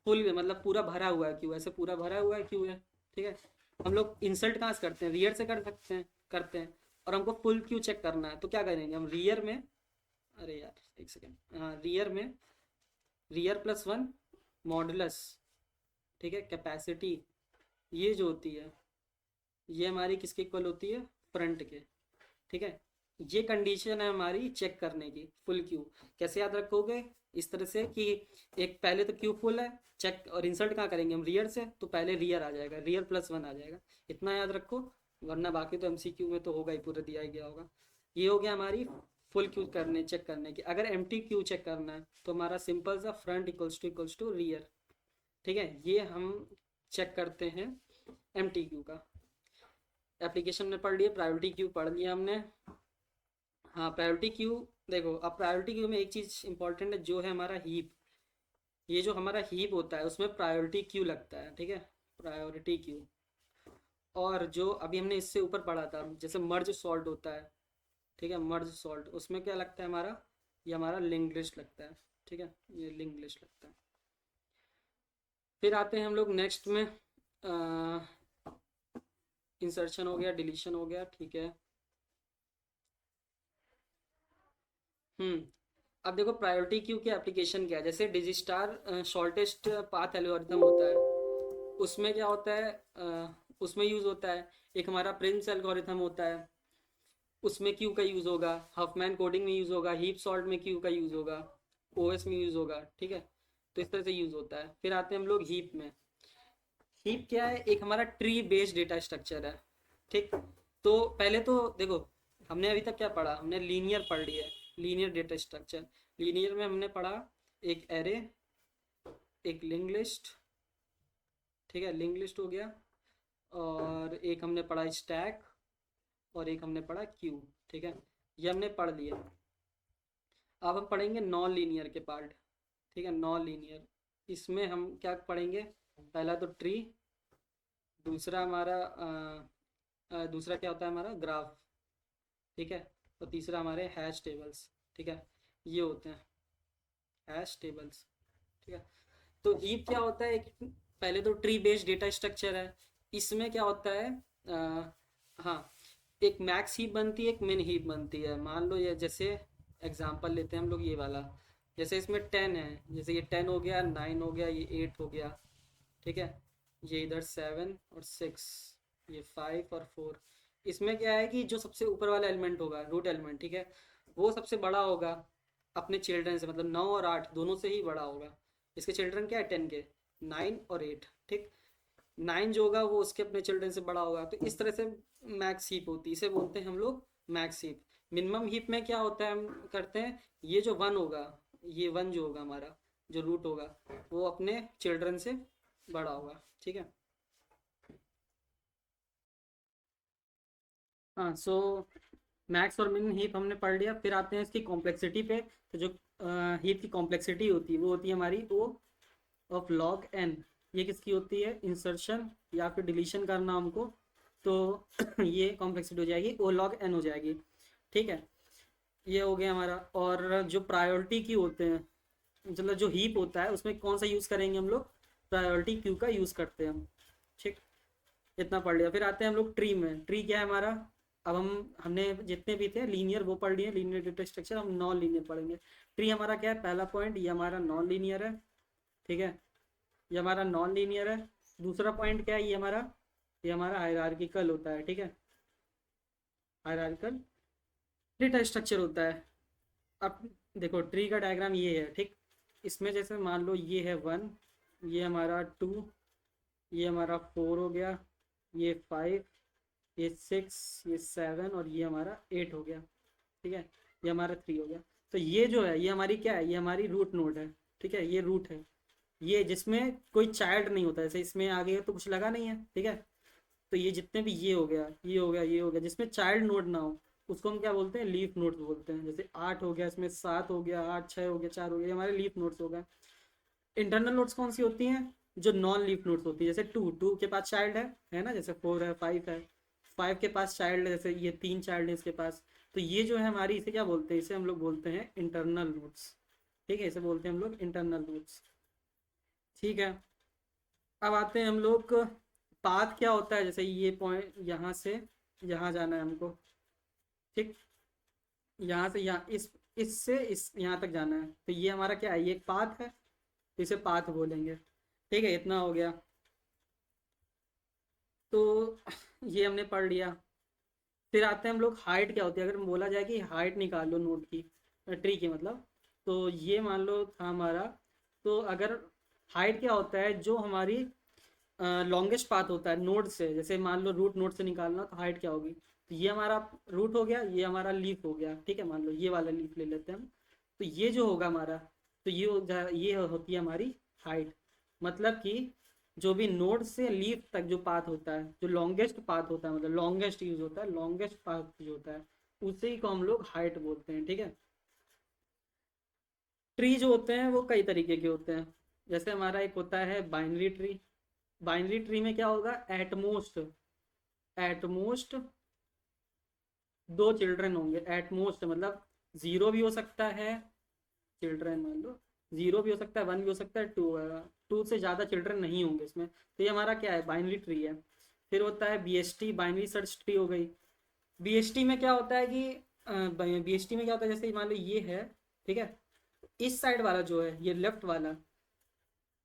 फुल में मतलब पूरा भरा हुआ है क्यू, ऐसे पूरा भरा हुआ है क्यू है, ठीक है। हम लोग इंसल्ट कहाँ से करते हैं, रियर से कर सकते हैं, करते हैं। और हमको फुल क्यू चेक करना है, तो क्या करेंगे हम, रियर में, अरे यार एक सेकेंड, हाँ, रियर में, रियर प्लस वन मॉडुलस, ठीक है, कैपेसिटी, ये जो होती है ये हमारी किसके इक्वल होती है, फ्रंट के, ठीक है। ये कंडीशन है हमारी चेक करने की, फुल क्यू। कैसे याद रखोगे, इस तरह से कि एक पहले तो क्यू फुल है, चेक और इंसर्ट कहाँ करेंगे हम, रियर से, तो पहले रियर आ जाएगा, रियर प्लस वन आ जाएगा, इतना याद रखो। वरना बाकी तो एमसीक्यू में तो होगा ही, पूरा दिया ही गया होगा। ये हो गया हमारी फुल क्यू करने चेक करने की। अगर एम क्यू चेक करना है तो हमारा सिंपल सा फ्रंट इक्वल्स टू रियर, ठीक है, ये हम चेक करते हैं एम क्यू का। एप्लीकेशन में पढ़ लिया, प्रायोरिटी क्यू पढ़ लिया हमने। हाँ, प्रायोरिटी क्यू, देखो अब प्रायोरिटी क्यू में एक चीज़ इंपॉर्टेंट है, जो है हमारा हीप। ये जो हमारा हीप होता है उसमें प्रायोरिटी क्यू लगता है, ठीक है, प्रायोरिटी क्यू। और जो अभी हमने इससे ऊपर पढ़ा था, जैसे मर्ज सॉल्ट होता है, ठीक है, मर्ज सॉल्ट, उसमें क्या लगता है हमारा, ये हमारा लिंक लिस्ट लगता है, ठीक है, ये लिंक लिस्ट लगता है। फिर आते हैं हम लोग नेक्स्ट में, इंसर्शन हो गया, डिलीशन हो गया, ठीक है। अब देखो प्रायोरिटी क्यू की एप्लीकेशन क्या है, जैसे डिजिस्टार शॉर्टेस्ट पाथ एल्गोरिथम होता है, उसमें क्या होता है, उसमें यूज़ होता है। एक हमारा प्रिंस एल्गोरिथम होता है, उसमें क्यू का यूज़ होगा। हफमैन कोडिंग में यूज़ होगा, हीप सॉल्ट में क्यू का यूज़ होगा, ओएस में यूज़ होगा, ठीक है। तो इस तरह से यूज़ होता है। फिर आते हैं हम लोग हीप में। हीप क्या है, एक हमारा ट्री बेस्ड डेटा स्ट्रक्चर है, ठीक। तो पहले तो देखो, हमने अभी तक क्या पढ़ा, हमने लीनियर पढ़ लिया है, लीनियर डेटा स्ट्रक्चर। लीनियर में हमने पढ़ा एक एरे, एक लिंक लिस्ट, ठीक है, लिंक लिस्ट हो गया, और एक हमने पढ़ा स्टैक, और एक हमने पढ़ा क्यू, ठीक है, ये हमने पढ़ लिया। अब हम पढ़ेंगे नॉन लीनियर के पार्ट, ठीक है, नॉन लीनियर। इसमें हम क्या पढ़ेंगे, पहला तो ट्री, दूसरा हमारा दूसरा क्या होता है हमारा ग्राफ, ठीक है, और तीसरा हमारे हैश टेबल्स, ठीक है, ये होते हैं हैश टेबल्स, ठीक है। तो हीप क्या होता है, एक पहले तो ट्री बेस्ड डेटा स्ट्रक्चर है। इसमें क्या होता है, हाँ, एक मैक्स हीप बनती है, एक मिन हीप बनती है। मान लो ये, जैसे एग्जांपल लेते हैं हम लोग ये वाला, जैसे इसमें 10 है, जैसे ये 10 हो गया, 9 हो गया, ये 8 हो गया, ठीक है, ये इधर 7 और 6, ये 5 और 4। इसमें क्या है कि जो सबसे ऊपर वाला एलिमेंट होगा, रूट एलिमेंट, ठीक है, वो सबसे बड़ा होगा अपने चिल्ड्रन से, मतलब 9 और 8 दोनों से ही बड़ा होगा। इसके चिल्ड्रन क्या है, 10 के, 9 और 8, ठीक। 9 जो होगा वो उसके अपने चिल्ड्रन से बड़ा होगा। तो इस तरह से मैक्स हीप होती है, इसे बोलते हैं हम लोग मैक्स हीप। मिनिमम हीप में क्या होता है, हम करते हैं ये जो 1 होगा, ये 1 जो होगा हमारा, जो रूट होगा वो अपने चिल्ड्रन से बड़ा होगा, ठीक है। हाँ, सो मैक्स और मिन हीप हमने पढ़ लिया। फिर आते हैं इसकी कॉम्प्लेक्सिटी पे। तो जो हीप की कॉम्प्लेक्सिटी होती है वो होती है हमारी ओ ऑफ लॉग एन। ये किसकी होती है, इंसर्शन या फिर डिलीशन करना हमको, तो ये कॉम्प्लेक्सिटी हो जाएगी ओ लॉग एन हो जाएगी, ठीक है। ये हो गया हमारा। और जो प्रायोरिटी की होते हैं, मतलब जो हीप होता है उसमें कौन सा यूज़ करेंगे हम लोग, प्रायोरिटी क्यू का यूज़ करते हैं हम, ठीक। इतना पढ़ लिया। फिर आते हैं हम लोग ट्री में। ट्री क्या है हमारा, अब हमने जितने भी थे लीनियर वो पढ़ लिए, लीनियर डेटा स्ट्रक्चर। हम नॉन लीनियर पढ़ेंगे। ट्री हमारा क्या है, पहला पॉइंट ये हमारा नॉन लीनियर है, ठीक है, ये हमारा नॉन लीनियर है। दूसरा पॉइंट क्या है, ये हमारा हायरार्किकल होता है, ठीक है, हायरार्किकल डेटा स्ट्रक्चर होता है। अब देखो ट्री का डायग्राम ये है, ठीक। इसमें जैसे मान लो ये है 1, ये हमारा 2, ये हमारा 4 हो गया, ये 5, ये 6, ये 7 और ये हमारा 8 हो गया, ठीक है, ये हमारा 3 हो गया। तो ये जो है ये हमारी क्या है, ये हमारी रूट नोड है, ठीक है, ये रूट है, ये जिसमें कोई चाइल्ड नहीं होता। जैसे इसमें आगे तो कुछ लगा नहीं है, ठीक है। तो ये जितने भी ये हो गया, ये हो गया, ये हो गया, जिसमें चाइल्ड नोड ना हो उसको हम क्या बोलते हैं, लीफ नोड्स बोलते हैं। जैसे 8 हो गया, इसमें 7 हो गया, 8, 6 हो गया, 4 हो गया, ये हमारे लीफ नोड्स हो गए। इंटरनल नोड्स कौन सी होती हैं, जो नॉन लीफ नोड्स होती है। जैसे टू के पास चाइल्ड है ना, जैसे 4 है, 5 है, 5 के पास चाइल्ड है, जैसे ये 3 चाइल्ड है इसके पास। तो ये जो है हमारी, इसे क्या बोलते हैं, इसे हम लोग बोलते हैं इंटरनल नोड्स, ठीक है, इसे बोलते हैं हम लोग इंटरनल नोड्स, ठीक है। अब आते हैं हम लोग, पाथ क्या होता है, जैसे ये पॉइंट यहाँ से यहाँ जाना है हमको, ठीक, यहाँ से यहाँ इससे इस यहाँ तक जाना है। तो ये हमारा क्या है, ये एक पाथ है, तो इसे पाथ बोलेंगे, ठीक है। इतना हो गया। तो ये हमने पढ़ लिया। फिर आते हैं हम लोग, हाइट क्या होती है। अगर बोला जाए कि हाइट निकाल लो नोड की, ट्री की मतलब, तो ये मान लो था हमारा। तो अगर हाइट क्या होता है, जो हमारी लॉन्गेस्ट पाथ होता है नोड से, जैसे मान लो रूट नोड से निकालना, तो हाइट क्या होगी, तो ये हमारा रूट हो गया, ये हमारा लीफ हो गया, ठीक है। मान लो ये वाला लीफ ले लेते हैं हम। तो ये जो होगा हमारा, तो ये होती है हमारी हाइट। मतलब कि जो भी नोड से लीफ तक जो पाथ होता है, जो लॉन्गेस्ट पाथ होता है, मतलब लॉन्गेस्ट यूज होता है, लॉन्गेस्ट पाथ जो होता है, उसे ही को हम लोग हाइट बोलते हैं, ठीक है। ट्री जो होते हैं वो कई तरीके के होते हैं। जैसे हमारा एक होता है बाइनरी ट्री। बाइनरी ट्री में क्या होगा, एटमोस्ट दो चिल्ड्रन होंगे। एटमोस्ट मतलब जीरो भी हो सकता है, चिल्ड्रन मान लो जीरो भी हो सकता है, 1 भी हो सकता है, 2 से ज़्यादा चिल्ड्रन नहीं होंगे इसमें। तो ये हमारा क्या है, बाइनरी ट्री है। फिर होता है बीएसटी, बाइनरी सर्च ट्री हो गई। बीएसटी में क्या होता है कि बीएसटी में क्या होता है, जैसे मान लो ये है, ठीक है, इस साइड वाला जो है, ये लेफ्ट वाला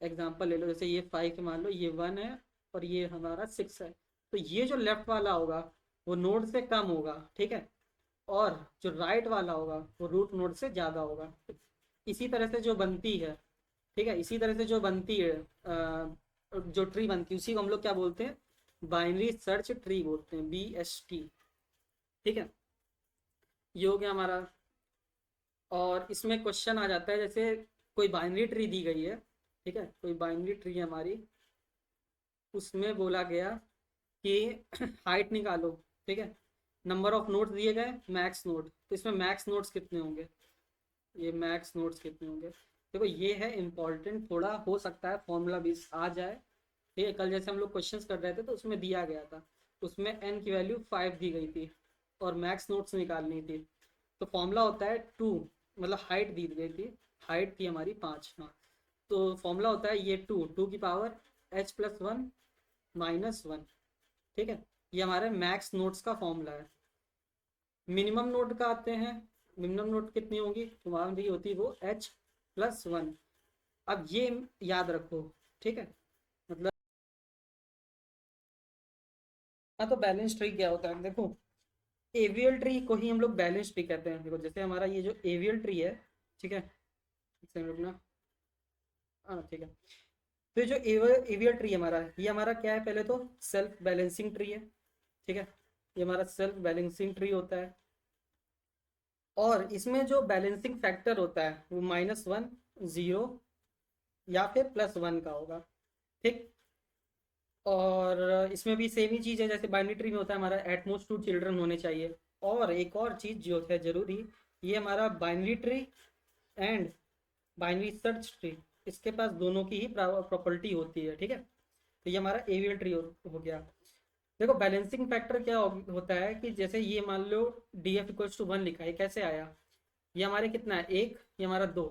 एग्जांपल ले लो, जैसे ये 5 है, मान लो ये 1 है और ये हमारा 6 है। तो ये जो लेफ्ट वाला होगा वो नोड से कम होगा, ठीक है, और जो राइट वाला होगा वो रूट नोड से ज़्यादा होगा। इसी तरह से जो बनती है, ठीक है, इसी तरह से जो बनती है जो ट्री बनती है उसी को हम लोग क्या बोलते हैं, बाइनरी सर्च ट्री बोलते हैं, BST, ठीक है। ये हो गया हमारा। और इसमें क्वेश्चन आ जाता है, जैसे कोई बाइनरी ट्री दी गई है, ठीक है, कोई बाइनरी ट्री है हमारी, उसमें बोला गया कि हाइट निकालो, ठीक है, नंबर ऑफ नोड्स दिए गए, मैक्स नोड, तो इसमें मैक्स नोड्स कितने होंगे, ये मैक्स नोड्स कितने होंगे। देखो ये है इंपॉर्टेंट, थोड़ा हो सकता है फॉर्मूला भी आ जाए, ठीक है। कल जैसे हम लोग क्वेश्चंस कर रहे थे तो उसमें दिया गया था, उसमें n की वैल्यू 5 दी गई थी और मैक्स नोट्स निकालनी थी। तो फॉर्मूला होता है 2, मतलब हाइट दी गई थी, हाइट थी हमारी 5, हाँ। तो फॉर्मूला होता है ये 2 की पावर h+1 - 1, ठीक है। ये हमारे मैक्स नोट्स का फॉर्मूला है। मिनिमम नोट का आते हैं, मिनिमम नोट कितनी होगी, तुम्हारी होती है वो h+1। अब ये याद रखो, ठीक है, मतलब। हाँ, तो बैलेंस ट्री क्या होता है, देखो एवियल ट्री को ही हम लोग बैलेंस ट्री कहते हैं। देखो जैसे हमारा ये जो एवियल ट्री है, ठीक है, एक सेकंड रुकना, हाँ ठीक है। तो ये जो एवियर ट्री हमारा है, ये हमारा क्या है, पहले तो सेल्फ बैलेंसिंग ट्री है, ठीक है। ये हमारा सेल्फ बैलेंसिंग ट्री होता है, और इसमें जो बैलेंसिंग फैक्टर होता है वो -1, 0 या फिर +1 का होगा, ठीक। और इसमें भी सेम ही चीज़ है जैसे बाइनरी ट्री में होता है हमारा, एटमोस्ट 2 चिल्ड्रन होने चाहिए। और एक और चीज़ जो है ज़रूरी, ये हमारा binary tree and binary search tree, इसके पास दोनों की ही प्रॉपर्टी होती है, ठीक है। तो ये हमारा एवियल ट्री हो गया। देखो बैलेंसिंग फैक्टर क्या होता है कि जैसे ये मान लो डी एफ इक्वल्स टू 1 लिखा है, कैसे आया, ये हमारे कितना है, एक, ये हमारा दो,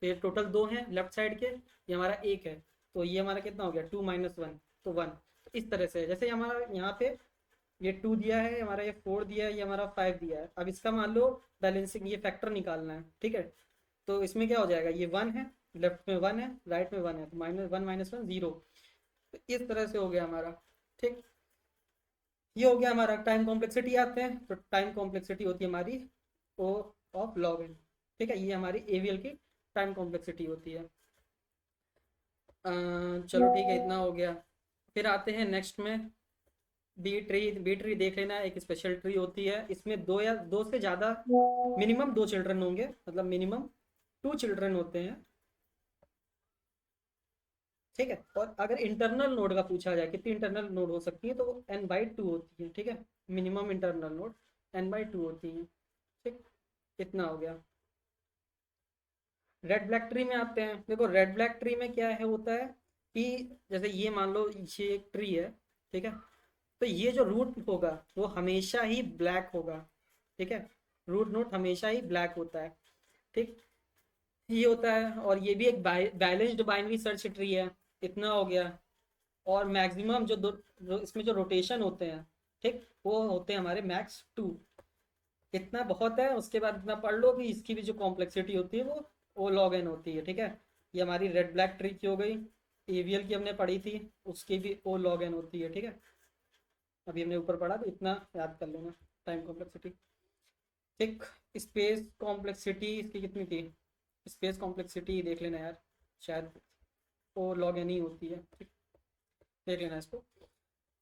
तो ये टोटल दो हैं लेफ्ट साइड के, ये हमारा एक है, तो ये हमारा कितना हो गया, 2 - 1, तो 1। तो इस तरह से जैसे हमारा यहाँ पे ये 2 दिया है, हमारा ये 4 दिया है, ये हमारा 5 दिया है। अब इसका मान लो बैलेंसिंग ये फैक्टर निकालना है, ठीक है। तो इसमें क्या हो जाएगा, ये 1 है, लेफ्ट में 1 है, राइट में 1 है, तो -1 - 1 0। तो इस तरह से हो गया हमारा, ठीक। ये हो गया हमारा। टाइम कॉम्प्लेक्सिटी आते हैं, तो टाइम कॉम्प्लेक्सिटी होती है हमारी ओ ऑफ लॉग एन, ठीक है। ये हमारी एवीएल की टाइम कॉम्प्लेक्सिटी होती है। चलो ठीक है, इतना हो गया। फिर आते हैं नेक्स्ट में बी ट्री। बी ट्री देख लेना, एक स्पेशल ट्री होती है, इसमें दो या दो से ज़्यादा, मिनिमम 2 चिल्ड्रन होंगे, मतलब मिनिमम 2 चिल्ड्रन होते हैं, ठीक है। और अगर इंटरनल नोड का पूछा जाए कितनी इंटरनल नोड हो सकती है, तो वो n/2 होती है, ठीक है। मिनिमम इंटरनल नोड n/2 होती है, ठीक। इतना हो गया। रेड ब्लैक ट्री में आते हैं। देखो रेड ब्लैक ट्री में क्या है होता है कि जैसे ये मान लो ये एक ट्री है, ठीक है। तो ये जो रूट होगा वो हमेशा ही ब्लैक होगा, ठीक है। रूट नोड हमेशा ही ब्लैक होता है, ठीक। ये होता है, और ये भी एक बैलेंस्ड बाइनरी सर्च ट्री है। इतना हो गया। और मैक्सिमम जो इसमें जो रोटेशन होते हैं, ठीक, वो होते हैं हमारे मैक्स 2। इतना बहुत है, उसके बाद इतना पढ़ लो कि इसकी भी जो कॉम्प्लेक्सिटी होती है वो ओ लॉग एन होती है, ठीक है। ये हमारी रेड ब्लैक ट्री की हो गई। एवीएल की हमने पढ़ी थी, उसकी भी ओ लॉग एन होती है, ठीक है। अभी हमने ऊपर पढ़ा, तो इतना याद कर लेना, टाइम कॉम्प्लेक्सिटी, ठीक। स्पेस कॉम्प्लेक्सिटी इसकी कितनी थी, स्पेस कॉम्प्लेक्सिटी देख लेना यार, शायद ओ लॉग एन ही होती है, ठीक। देख लेना इसको।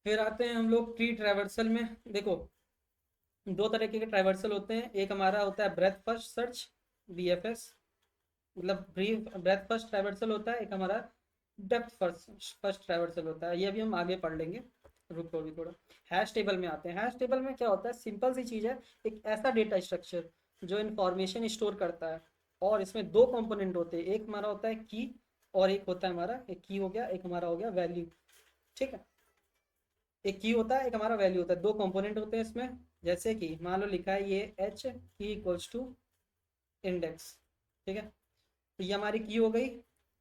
फिर आते हैं हम लोग ट्री ट्रैवर्सल में। देखो दो तरीके के ट्रैवर्सल होते हैं, एक हमारा होता है ब्रेथ फर्स्ट सर्च, BFS, मतलब ब्रीफ ब्रेथ फर्स्ट ट्रैवर्सल होता है। एक हमारा डेप्थ फर्स्ट फर्स्ट ट्रैवर्सल होता है, ये भी हम आगे पढ़ लेंगे, रुको भी थोड़ा। हैश टेबल में आते हैं। हैश टेबल में क्या होता है, सिंपल सी चीज़ है, एक ऐसा डेटा स्ट्रक्चर जो इंफॉर्मेशन स्टोर करता है, और इसमें दो कंपोनेंट होते हैं, एक हमारा होता है की, और एक होता है हमारा, एक की हो गया, एक हमारा हो गया वैल्यू, ठीक है। एक की होता है, एक हमारा वैल्यू होता है, दो कंपोनेंट होते हैं इसमें। जैसे कि मान लो लिखा है ये एच की इक्वल्स टू इंडेक्स, ठीक है। तो ये हमारी की हो गई,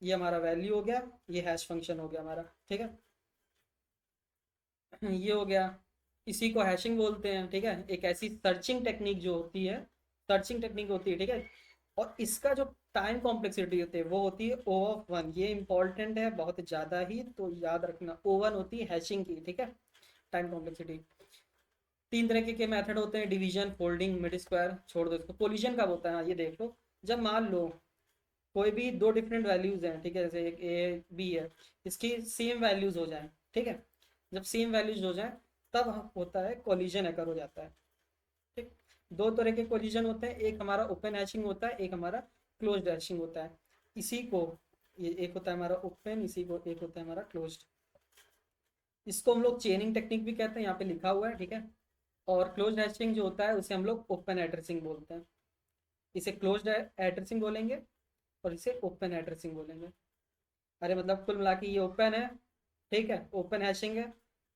ये हमारा वैल्यू हो गया, ये हैश फंक्शन हो गया हमारा, ठीक है। ये हो गया, इसी को हैशिंग बोलते हैं, ठीक है। एक ऐसी सर्चिंग टेक्निक जो होती है, सर्चिंग टेक्निक होती है, ठीक है। और इसका जो टाइम कॉम्प्लेक्सिटी होती है वो होती है O(1), ये इंपॉर्टेंट है बहुत ज़्यादा ही, तो याद रखना, O(1) होती है हैशिंग की, ठीक है, टाइम कॉम्प्लेक्सिटी। तीन तरह के मेथड होते हैं, डिवीजन, फोल्डिंग, मिड स्क्वायर, छोड़ दो इसको। कोलिजन कब होता है, हाँ, ये देख लो, जब मान लो कोई भी दो डिफरेंट वैल्यूज हैं, ठीक है, जैसे एक ए बी है, इसकी सेम वैल्यूज हो जाएं, ठीक है। जब सेम वैल्यूज हो जाएं तब होता है कोलिजन अकर हो जाता है, ठीक। दो तरह के कोलिजन होते हैं, एक हमारा ओपन हैशिंग होता है, एक हमारा क्लोज्ड हैशिंग होता है। इसी को, ये एक होता है हमारा ओपन, इसी को एक होता है हमारा क्लोज्ड। इसको हम लोग चेनिंग टेक्निक भी कहते हैं, यहाँ पे लिखा हुआ है, ठीक है। और क्लोज्ड हैशिंग जो होता है उसे हम लोग ओपन एड्रेसिंग बोलते हैं। इसे क्लोज्ड एड्रेसिंग बोलेंगे और इसे ओपन एड्रेसिंग बोलेंगे। अरे मतलब कुल मिला के ये ओपन है, ठीक है, ओपन हैशिंग है,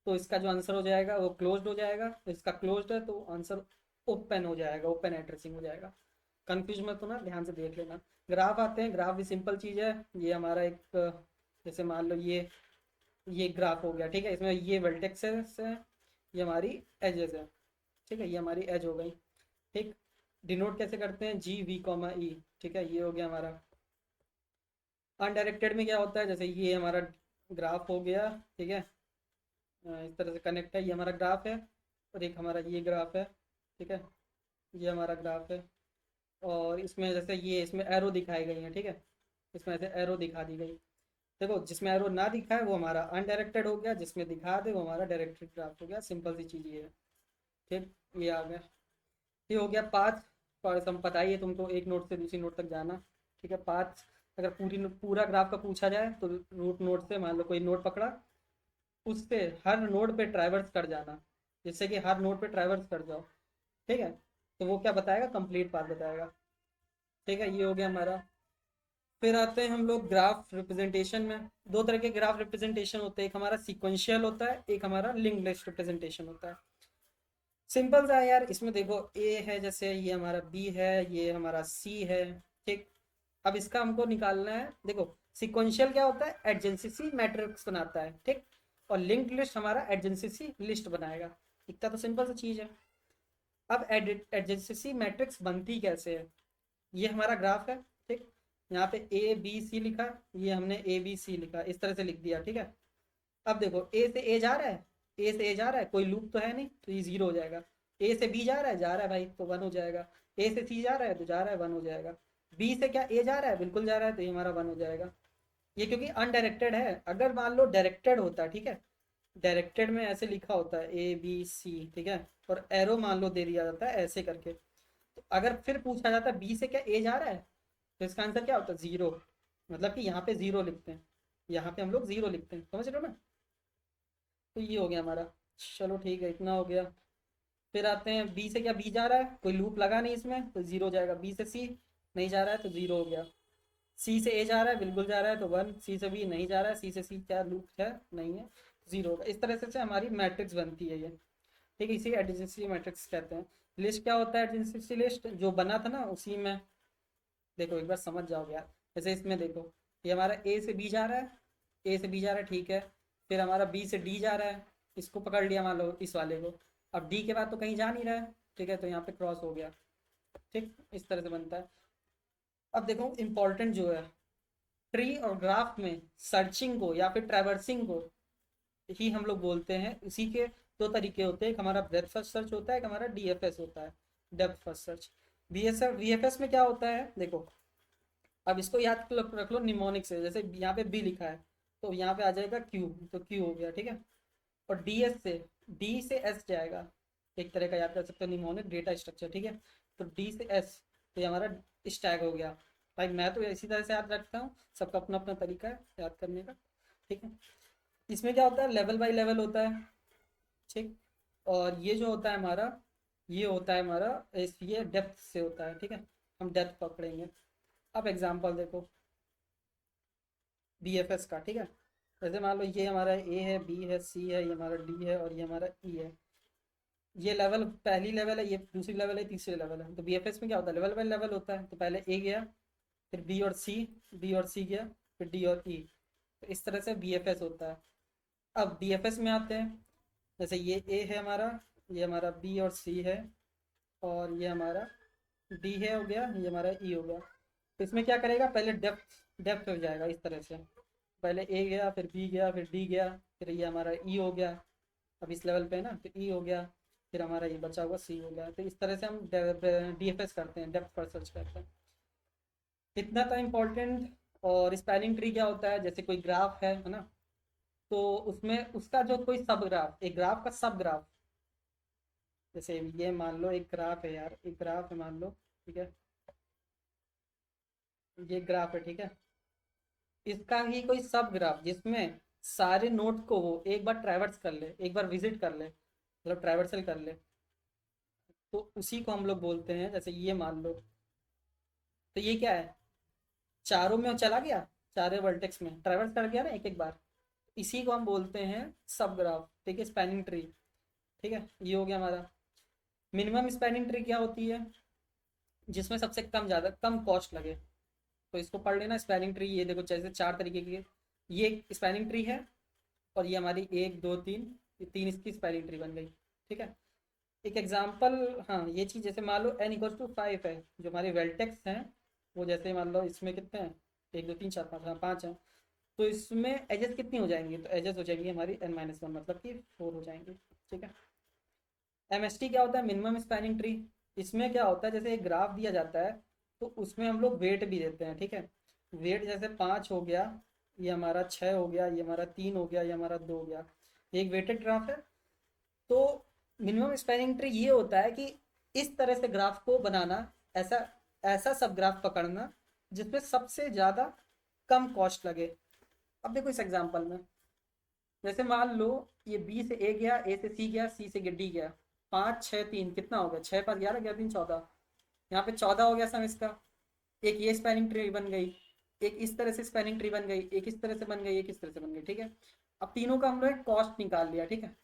तो इसका जो आंसर हो जाएगा वो क्लोज्ड हो जाएगा, इसका क्लोज्ड है तो आंसर ओपन हो जाएगा, ओपन एड्रेसिंग हो जाएगा। कंफ्यूज मत होना, ध्यान से देख लेना। ग्राफ आते हैं। ग्राफ भी सिंपल चीज़ है, ये हमारा एक, जैसे मान लो ये ग्राफ हो गया, ठीक है। इसमें ये वर्टेक्सेस है, ये हमारी एजेस है, ठीक है, ये हमारी एज हो गई, ठीक। डिनोट कैसे करते हैं, GV, ठीक है, ये हो गया हमारा। अनडायरेक्टेड में क्या होता है, जैसे ये हमारा ग्राफ हो गया, ठीक है, इस तरह से कनेक्ट है, ये हमारा ग्राफ है, और एक हमारा ये ग्राफ है, ठीक है, ये हमारा ग्राफ है। और इसमें जैसे ये इसमें एरो दिखाई गई है, ठीक है, इसमें ऐसे एरो दिखा दी गई। देखो जिसमें एरो ना दिखा है वो हमारा अनडायरेक्टेड हो गया, जिसमें दिखा दे वो हमारा डायरेक्टेड ग्राफ हो गया। सिंपल सी चीज़ ये है। ठीक, ये आ गया। ये हो गया पाथ। और हम पता ही है तुमको, एक नोड से दूसरी नोड तक जाना। ठीक है, पाथ अगर पूरा ग्राफ का पूछा जाए तो रूट नोड से मान लो कोई नोड पकड़ा, उससे हर नोड पे ट्रैवर्स कर जाना, जिससे कि हर नोड पे ट्रैवर्स कर जाओ। ठीक है, तो वो क्या बताएगा, कंप्लीट पाथ बताएगा। ठीक है, ये हो गया हमारा। फिर आते हैं हम लोग ग्राफ रिप्रेजेंटेशन में। दो तरह के ग्राफ रिप्रेजेंटेशन होते हैं, एक हमारा सीक्वेंशियल होता है, एक हमारा लिंक लिस्ट रिप्रेजेंटेशन होता है। सिंपल सा है यार, इसमें देखो ए है, जैसे ये हमारा बी है, ये हमारा सी है। ठीक, अब इसका हमको निकालना है। देखो सिक्वेंशियल क्या होता है, एडजेंसी मैट्रिक्स बनाता है। ठीक, और लिंक्ड लिस्ट हमारा एडजेंसी लिस्ट बनाएगा। इतना तो सिंपल सी चीज है। अब एडजेंसी मैट्रिक्स बनती कैसे है, ये हमारा ग्राफ है। ठीक, यहाँ पे ए बी सी लिखा, ये हमने ए बी सी लिखा, इस तरह से लिख दिया। ठीक है, अब देखो ए से ए जा रहा है, ए से ए जा रहा है, कोई लूप तो है नहीं, तो ये जीरो हो जाएगा। ए से बी जा रहा है भाई, तो वन हो जाएगा। ए से सी जा रहा है तो जा रहा है, वन हो जाएगा। बी से क्या ए जा रहा है, बिल्कुल जा रहा है, तो ये हमारा वन हो जाएगा। ये क्योंकि अनडायरेक्टेड है। अगर मान लो डायरेक्टेड होता, ठीक है, डायरेक्टेड में ऐसे लिखा होता है ए बी सी, ठीक है, और एरो मान लो दे दिया जाता है ऐसे करके, तो अगर फिर पूछा जाता है बी से क्या ए जा रहा है, तो इसका आंसर क्या होता है, जीरो। मतलब कि यहाँ पे जीरो लिखते हैं, यहाँ पे हम लोग जीरो लिखते हैं, समझ रहे हो ना। तो ये हो गया हमारा। चलो ठीक है, इतना हो गया। फिर आते हैं बी से क्या बी जा रहा है, कोई लूप लगा नहीं इसमें, तो जीरो जाएगा। बी से सी नहीं जा रहा है तो जीरो हो गया। सी से ए जा रहा है, बिल्कुल जा रहा है, तो वन। सी से बी नहीं जा रहा है, सी से सी क्या लूप है, नहीं है, जीरो होगा। इस तरह से हमारी मैट्रिक्स बनती है ये। ठीक है, इसी एडजेंसी मैट्रिक्स कहते हैं। लिस्ट क्या होता है, एडजेंसी लिस्ट जो बना था ना उसी में। देखो एक बार समझ जाओगे यार, जैसे इसमें देखो, ये हमारा ए से बी जा रहा है, ए से बी जा रहा है, ठीक है। फिर हमारा बी से डी जा रहा है, इसको पकड़ लिया मान लो, इस वाले को। अब डी के बाद तो कहीं जा नहीं रहा है, ठीक है, तो यहाँ पे क्रॉस हो गया। ठीक, इस तरह से बनता है। अब देखो इम्पोर्टेंट जो है, ट्री और ग्राफ में सर्चिंग को या फिर ट्रैवर्सिंग को ही हम लोग बोलते हैं। इसी के दो तरीके होते हैं, एक हमारा ब्रेथ फर्स्ट सर्च होता है, एक हमारा डीएफएस होता है, depth first search. BSF VFS में क्या होता है, देखो अब इसको याद रख लो निमोनिक से। जैसे यहाँ पे बी लिखा है, तो यहाँ पे आ जाएगा क्यू, तो क्यू हो गया। ठीक है, और डी एस से, डी से एस जाएगा, एक तरह का याद कर सकते हो निमोनिक डेटा स्ट्रक्चर। ठीक है, तो डी से एस, तो ये हमारा स्टैग हो गया। भाई मैं तो इसी तरह से याद रखता हूँ, सबका अपना अपना तरीका है याद करने का। ठीक है, इसमें क्या होता है, लेवल बाय लेवल होता है। ठीक, और ये जो होता है हमारा, ये होता है हमारा ये डेप्थ से होता है। ठीक है, हम डेप्थ पकड़ेंगे। अब एग्जांपल देखो बीएफएस का। ठीक है, जैसे मान लो ये हमारा ए है, बी है, सी है, ये हमारा डी है, और ये हमारा ई है। ये लेवल पहली लेवल है, ये दूसरी लेवल है, तीसरी लेवल है। तो बीएफएस में क्या होता है, लेवल बाय लेवल होता है। तो पहले ए गया, फिर बी और सी, बी और सी गया, फिर डी और ई। तो इस तरह से बीएफएस होता है। अब डीएफएस में आते हैं, जैसे ये ए है हमारा, ये हमारा बी और सी है, और ये हमारा डी है हो गया, ये हमारा ई हो गया। तो इसमें क्या करेगा, पहले डेप्थ डेप्थ हो जाएगा इस तरह से। पहले ए गया, फिर बी गया, फिर डी गया, फिर ये हमारा ई हो गया। अब इस लेवल पे है ना, तो ई हो गया, फिर हमारा ये बचा हुआ सी हो गया। तो इस तरह से हम डीएफएस करते हैं, डेप्थ फर्स्ट सर्च करते हैं। इतना था इम्पोर्टेंट। और स्पैनिंग ट्री क्या होता है, जैसे कोई ग्राफ है ना, तो उसमें उसका जो कोई सब ग्राफ, एक ग्राफ का सब ग्राफ, जैसे ये मान लो एक ग्राफ है यार, एक ग्राफ है मान लो, ठीक है, ये ग्राफ है, ठीक है, इसका ही कोई सब ग्राफ जिसमें सारे नोड को वो एक बार ट्रैवर्स कर ले, एक बार विजिट कर ले, मतलब ट्रैवर्सल कर ले, तो उसी को हम लोग बोलते हैं। जैसे ये मान लो, तो ये क्या है, चारों में चला गया, चारों वर्टेक्स में ट्रैवर्स कर गया ना एक एक बार, इसी को हम बोलते हैं सब ग्राफ। ठीक है, स्पैनिंग ट्री। ठीक है, ये हो गया हमारा। मिनिमम स्पैनिंग ट्री क्या होती है, जिसमें सबसे कम ज़्यादा कम कॉस्ट लगे, तो इसको पढ़ लेना। स्पैनिंग ट्री ये देखो, जैसे चार तरीके की, ये स्पैनिंग ट्री है, और ये हमारी एक दो तीन, ये तीन इसकी स्पैनिंग ट्री बन गई। ठीक है, एक एग्जांपल, हाँ ये चीज़, जैसे मान लो n इक्वल्स टू 5 है, जो हमारे वेल्टेक्स हैं, वो जैसे मान लो इसमें कितने हैं, एक दो तीन चार पाँच, हाँ पाँच हैं, तो इसमें एजेस कितनी हो जाएंगी, तो एजेस हो जाएंगी हमारी n-1, मतलब कि 4 हो जाएंगी। ठीक है, एमएसटी क्या होता है, मिनिमम स्पैनिंग ट्री। इसमें क्या होता है, जैसे एक ग्राफ दिया जाता है, तो उसमें हम लोग वेट भी देते हैं। ठीक है, वेट जैसे 5 हो गया, ये हमारा 6 हो गया, ये हमारा 3 हो गया, ये हमारा 2 हो गया। ये एक वेटेड ग्राफ है। तो मिनिमम स्पैनिंग ट्री ये होता है कि इस तरह से ग्राफ को बनाना, ऐसा ऐसा सब ग्राफ पकड़ना जिसमें सबसे ज़्यादा कम कॉस्ट लगे। अब देखो इस एग्जांपल में, जैसे मान लो ये बी से ए गया, ए से सी गया, सी से डी गया। 5 6 3 कितना हो गया, 6 5 11, 11 3 14। यहाँ पे 14 हो गया सम इसका। एक ये स्पैनिंग ट्री बन गई, एक इस तरह से स्पैनिंग ट्री बन गई, एक इस तरह से बन गई, एक इस तरह से बन गई, ठीक है। अब तीनों का हम लोग कॉस्ट निकाल लिया, ठीक है।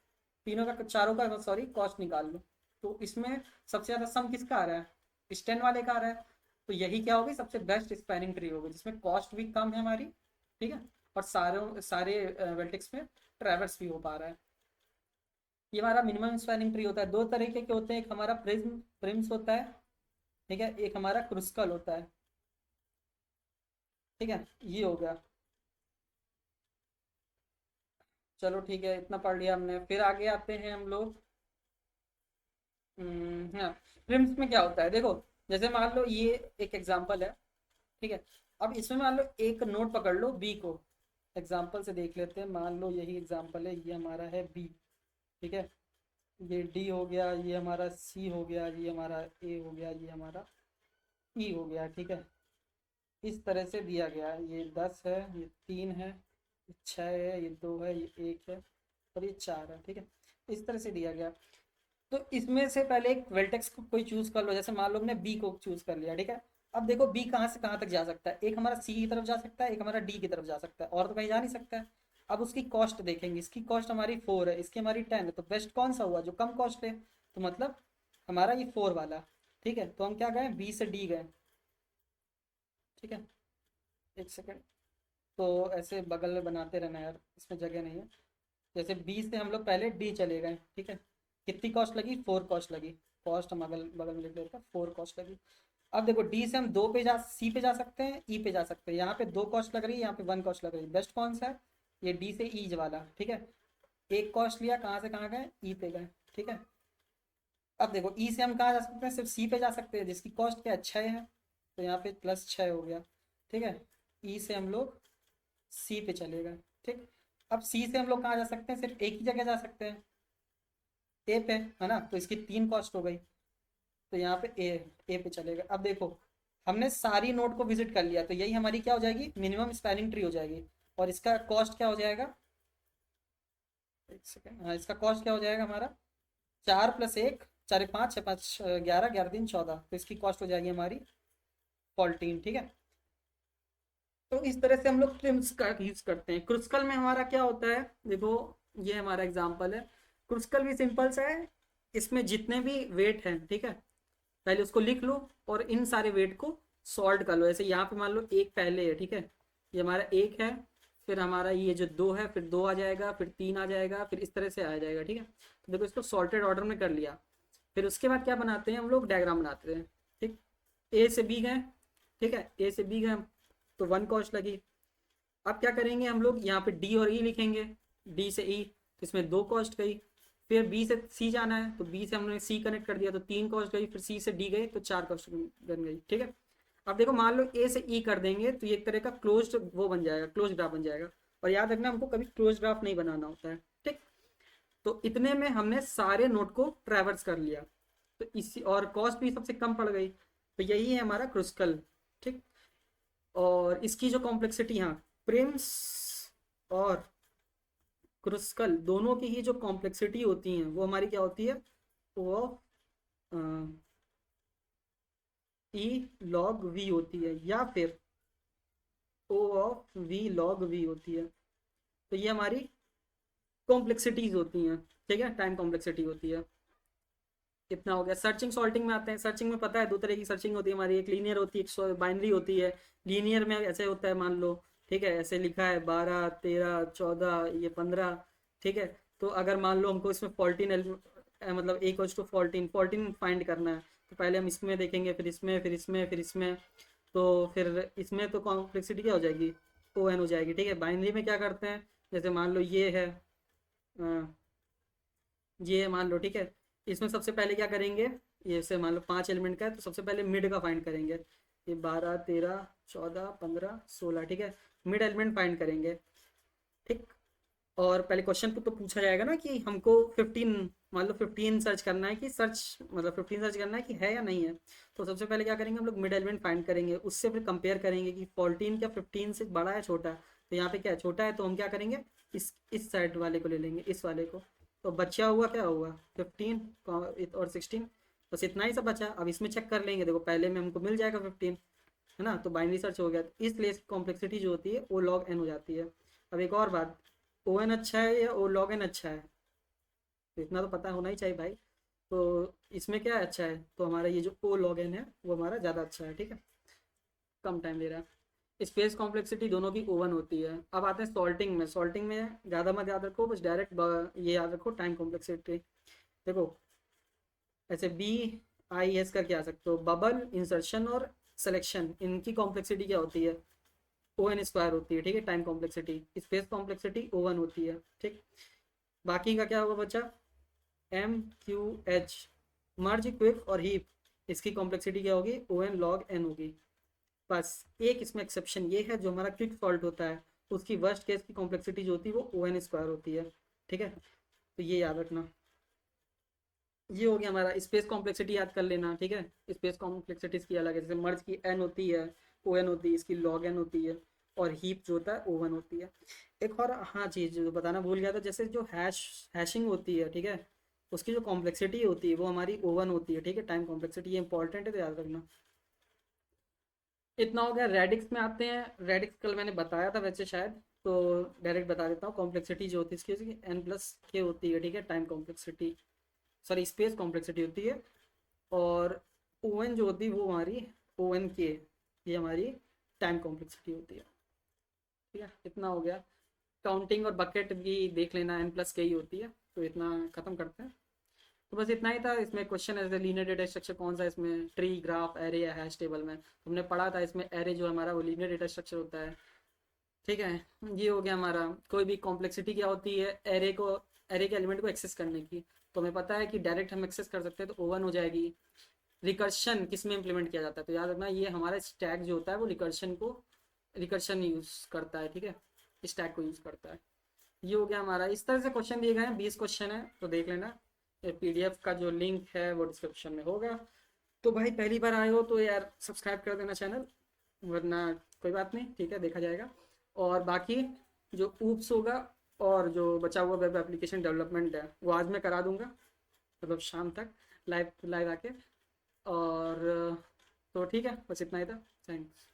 तीनों का, चारों का सॉरी, कॉस्ट निकाल लो। तो इसमें सबसे ज़्यादा सम किसका आ रहा है, स्टैन वाले का आ रहा है। तो यही क्या होगी, सबसे बेस्ट स्पैनिंग ट्री होगी जिसमें कॉस्ट भी कम है हमारी, ठीक है। और सारे वर्टेक्स में ट्रैवर्स भी हो पा रहा है। ये हमारा मिनिमम स्पैनिंग ट्री होता है। दो तरीके के होते हैं, एक हमारा प्रिम्स होता है, ठीक है, एक हमारा क्रुस्कल होता है, ठीक है। ये हो गया। चलो ठीक है, इतना पढ़ लिया हमने। फिर आगे आते हैं हम लोग। हाँ, प्रिम्स में क्या होता है देखो। जैसे मान लो ये एक एग्जांपल है, ठीक है। अब इसमें मान लो एक नोट पकड़ लो बी को। एग्जांपल से देख लेते हैं। मान लो यही एग्जांपल है, ये हमारा है बी, ठीक है। ये डी हो गया, ये हमारा सी हो गया, ये हमारा ए हो गया, ये हमारा ई हो गया, ठीक है। इस तरह से दिया गया है। ये 10 है, ये 3 है, ये 6 है, ये 2 है, ये 1 है, और ये 4 है, ठीक है। इस तरह से दिया गया। तो इसमें से पहले एक वर्टेक्स को कोई चूज कर लो। जैसे मान लो हमने बी को चूज कर लिया, ठीक है। अब देखो बी कहाँ से कहाँ तक जा सकता है। एक हमारा सी की तरफ जा सकता है, एक हमारा डी की तरफ जा सकता है, और तो कहीं जा नहीं सकता है। अब उसकी कॉस्ट देखेंगे। इसकी कॉस्ट हमारी 4 है, इसकी हमारी 10 है। तो बेस्ट कौन सा हुआ, जो कम कॉस्ट है। तो मतलब हमारा ये 4 वाला, ठीक है। तो हम क्या गए, बी से डी गए, ठीक है। एक सेकेंड। तो ऐसे बगल में बनाते रहना यार, इसमें जगह नहीं है। जैसे बी से हम लोग पहले डी चले गए, ठीक है। कितनी कॉस्ट लगी, 4 कॉस्ट लगी। कॉस्ट हम अगल बगल में लिख लेते हैं, 4 कॉस्ट लगी। अब देखो डी से हम दो पे जा, सी पे जा सकते हैं, ई पे जा सकते हैं। यहाँ पे 2 कॉस्ट लग रही है, यहाँ पे 1 कॉस्ट लग रही है। बेस्ट कौन सा है, ये डी से ई वाला, ठीक है। एक कॉस्ट लिया, कहाँ से कहाँ गए, ई पे गए, ठीक है। अब देखो ई से हम कहाँ जा सकते हैं, सिर्फ सी पे जा सकते हैं, जिसकी कॉस्ट क्या है, 6 है। तो यहाँ पे +6 हो गया, ठीक है। ई से हम लोग सी पे चले गए, ठीक। अब सी से हम लोग कहाँ जा सकते हैं, सिर्फ एक ही जगह जा सकते हैं, ए पे, है ना। तो इसकी 3 कॉस्ट हो गई। तो यहाँ पे ए पे चलेगा। अब देखो हमने सारी नोड को विजिट कर लिया, तो यही हमारी क्या हो जाएगी, मिनिमम स्पैनिंग ट्री हो जाएगी। और इसका कॉस्ट क्या हो जाएगा, एक सेकेंड, हाँ, इसका कॉस्ट क्या हो जाएगा हमारा, 4 + 1, 4 5 6 5 11, 11 3 14। तो इसकी कॉस्ट हो जाएगी हमारी 14, ठीक है। तो इस तरह से हम लोग ट्रिम्स का यूज करते हैं। क्रुस्कल में हमारा क्या होता है, देखो ये हमारा एग्जांपल है। क्रुस्कल भी सिंपल सा है। इसमें जितने भी वेट हैं, ठीक है, पहले उसको लिख लो और इन सारे वेट को सॉल्ट कर लो। ऐसे यहाँ पे मान लो एक पहले है, ठीक है। ये हमारा एक है, फिर हमारा ये जो 2 है, फिर 2 आ जाएगा, फिर 3 आ जाएगा, फिर इस तरह से आ जाएगा, ठीक है। तो देखो इसको सॉल्टेड ऑर्डर में कर लिया। फिर उसके बाद क्या बनाते हैं हम लोग, डायग्राम बनाते हैं, ठीक। ए से बी गए, ठीक है, ए से बी गए, तो 1 कॉस्ट लगी। अब क्या करेंगे हम लोग, यहाँ पे डी और ई लिखेंगे, डी से ई, तो इसमें 2 कॉस्ट गई। फिर बी से सी जाना है, तो बी से हमने सी कनेक्ट कर दिया, तो 3 कॉस्ट गई। फिर सी से डी गए, तो 4 कॉस्ट बन गई, ठीक है। अब देखो मान लो ए से ई कर देंगे, तो ये एक तरह का क्लोज्ड वो बन जाएगा, क्लोज ग्राफ बन जाएगा। और याद रखना हमको कभी क्लोज ग्राफ नहीं बनाना होता है, ठीक। तो इतने में हमने सारे नोड को ट्रैवर्स कर लिया। तो इसी, और कॉस्ट भी सबसे कम पड़ गई। तो यही है हमारा क्रुस्कल, ठीक। और इसकी जो कॉम्प्लेक्सिटी, यहाँ प्रिम्स और क्रुस्कल दोनों की ही जो कॉम्प्लेक्सिटी होती है वो हमारी क्या होती है, वो ई लॉग वी होती है, या फिर ओ ऑफ वी लॉग वी होती है। तो ये हमारी कॉम्प्लेक्सिटीज होती हैं, ठीक है, टाइम कॉम्प्लेक्सिटी होती है। इतना हो गया। सर्चिंग सॉल्टिंग में आते हैं। सर्चिंग में पता है 2 तरह की सर्चिंग होती है हमारी, एक लीनियर होती है, एक बाइनरी होती है। लीनियर में ऐसे होता है, मान लो, ठीक है, ऐसे लिखा है 12 13 14, ये 15, ठीक है। तो अगर मान लो हमको इसमें 14 मतलब a = 14 14 फाइंड करना है, तो पहले हम इसमें देखेंगे, फिर इसमें, फिर इसमें, फिर इसमें। तो फिर इसमें तो कॉम्प्लेक्सिटी क्या हो जाएगी, ON हो जाएगी, ठीक है। बाइनरी में क्या करते हैं, जैसे मान लो ये है, ये मान लो, ठीक है। इसमें सबसे पहले क्या करेंगे, ये से मान लो 5 एलिमेंट का है, तो सबसे पहले मिड का फाइंड करेंगे। ये 12 13 14 15 16, ठीक है। मिड एलिमेंट फाइंड करेंगे, ठीक। और पहले क्वेश्चन को तो पूछा जाएगा ना कि हमको 15, मान लो 15 सर्च करना है, कि सर्च मतलब 15 सर्च करना है कि है या नहीं है। तो सबसे पहले क्या करेंगे हम लोग, मिड एलिमेंट फाइंड करेंगे, उससे फिर कंपेयर करेंगे कि 14 क्या 15 से बड़ा है छोटा है। तो यहाँ पे क्या है, छोटा है, तो हम क्या करेंगे, इस साइड वाले को ले लेंगे, इस वाले को। तो बचा हुआ क्या हुआ, 15 और 16, बस इतना ही सब बचा। अब इसमें चेक कर लेंगे, देखो पहले में हमको मिल जाएगा 15, है ना, तो बाइनरी सर्च हो गया। तो इसलिए इसकी कॉम्प्लेक्सिटी जो होती है वो लॉग एन हो जाती है। अब एक और बात, ओ एन अच्छा है या ओ लॉग एन अच्छा है, तो इतना तो पता होना ही चाहिए भाई। तो इसमें क्या अच्छा है, तो हमारा ये जो ओ लॉग एन है वो हमारा ज़्यादा अच्छा है, ठीक है, कम टाइम ले रहा है। स्पेस कॉम्प्लेक्सिटी दोनों की ओवन होती है। अब आते हैं सॉल्टिंग में। सॉल्टिंग में ज़्यादा मत याद रखो, बस डायरेक्ट ये याद रखो, टाइम कॉम्प्लेक्सिटी। देखो ऐसे बी आई एस करके आ सकते हो, बबल, इंसर्शन और सिलेक्शन, इनकी कॉम्प्लेक्सिटी क्या होती है, ओ एन स्क्वायर होती है, ठीक है, time complexity. Space complexity O one होती है, ठीक। बाकी का क्या होगा बच्चा, एम क्यू एच, मर्ज, क्विक और हीप, इसकी कॉम्प्लेक्सिटी क्या होगी, ओ एन लॉग एन होगी। बस एक इसमें एक्सेप्शन ये है, जो हमारा क्विक सॉल्ट होता है उसकी वर्स्ट केस की कॉम्प्लेक्सिटी जो होती है वो ओ एन स्क्वायर होती है, ठीक है। तो ये याद रखना। ये हो गया हमारा स्पेस कॉम्प्लेक्सिटी, याद कर लेना, ठीक है। स्पेस कॉम्प्लेक्सिटीज की अलग है, जैसे मर्ज की एन होती है, ओ एन होती है, इसकी लॉग एन होती है, और हीप जो होता है ओ वन होती है। एक और हाँ चीज़ जो बताना भूल गया था, जैसे जो हैशिंग होती है, ठीक है, उसकी जो कॉम्प्लेक्सिटी होती है वो हमारी ओ वन होती है, ठीक है, टाइम कॉम्प्लेक्सिटी, ये इंपॉर्टेंट है, तो याद रखना। इतना हो गया। रेडिक्स में आते हैं। रेडिक्स कल मैंने बताया था वैसे शायद, तो डायरेक्ट बता देता हूँ। कॉम्प्लेक्सिटी जो होती है इसकी एन प्लस के होती है, ठीक है, time complexity, sorry space complexity होती है। और ओ एन जो होती है वो हमारी ओ एन के, ये हमारी टाइम कॉम्प्लेक्सिटी होती है, ठीक है। इतना हो गया। काउंटिंग और बकेट भी देख लेना, एन प्लस के ही होती है। तो इतना खत्म करते हैं। तो बस इतना ही था। इसमें क्वेश्चन है लीनियर डेटा स्ट्रक्चर कौन सा है, इसमें ट्री, ग्राफ, एरे या हैश टेबल में। तुमने पढ़ा था इसमें एरे जो हमारा वो लीनियर डेटा स्ट्रक्चर होता है, ठीक है। ये हो गया हमारा। कोई भी कॉम्प्लेक्सिटी क्या होती है, एरे को, एरे के एलिमेंट को एक्सेस करने की। तो हमें पता है कि डायरेक्ट हम एक्सेस कर सकते हैं, तो ओवन हो जाएगी। रिकर्शन किस में इंप्लीमेंट किया जाता है, तो याद रखना ये हमारा स्टैक जो होता है वो रिकर्शन यूज करता है, ठीक है, स्टैक को यूज करता है। ये हो गया हमारा। इस तरह से क्वेश्चन दिए गए हैं, 20 क्वेश्चन है, तो देख लेना। पीडीएफ का जो लिंक है वो डिस्क्रिप्शन में होगा। तो भाई पहली बार आए हो तो यार सब्सक्राइब कर देना चैनल, वरना कोई बात नहीं, ठीक है, देखा जाएगा। और बाकी जो ऊप्स होगा और जो बचा हुआ वेब एप्लीकेशन डेवलपमेंट है वो आज मैं करा दूंगा, मतलब शाम तक, लाइव लाइव आके। और तो ठीक है, बस इतना ही था। थैंक्स।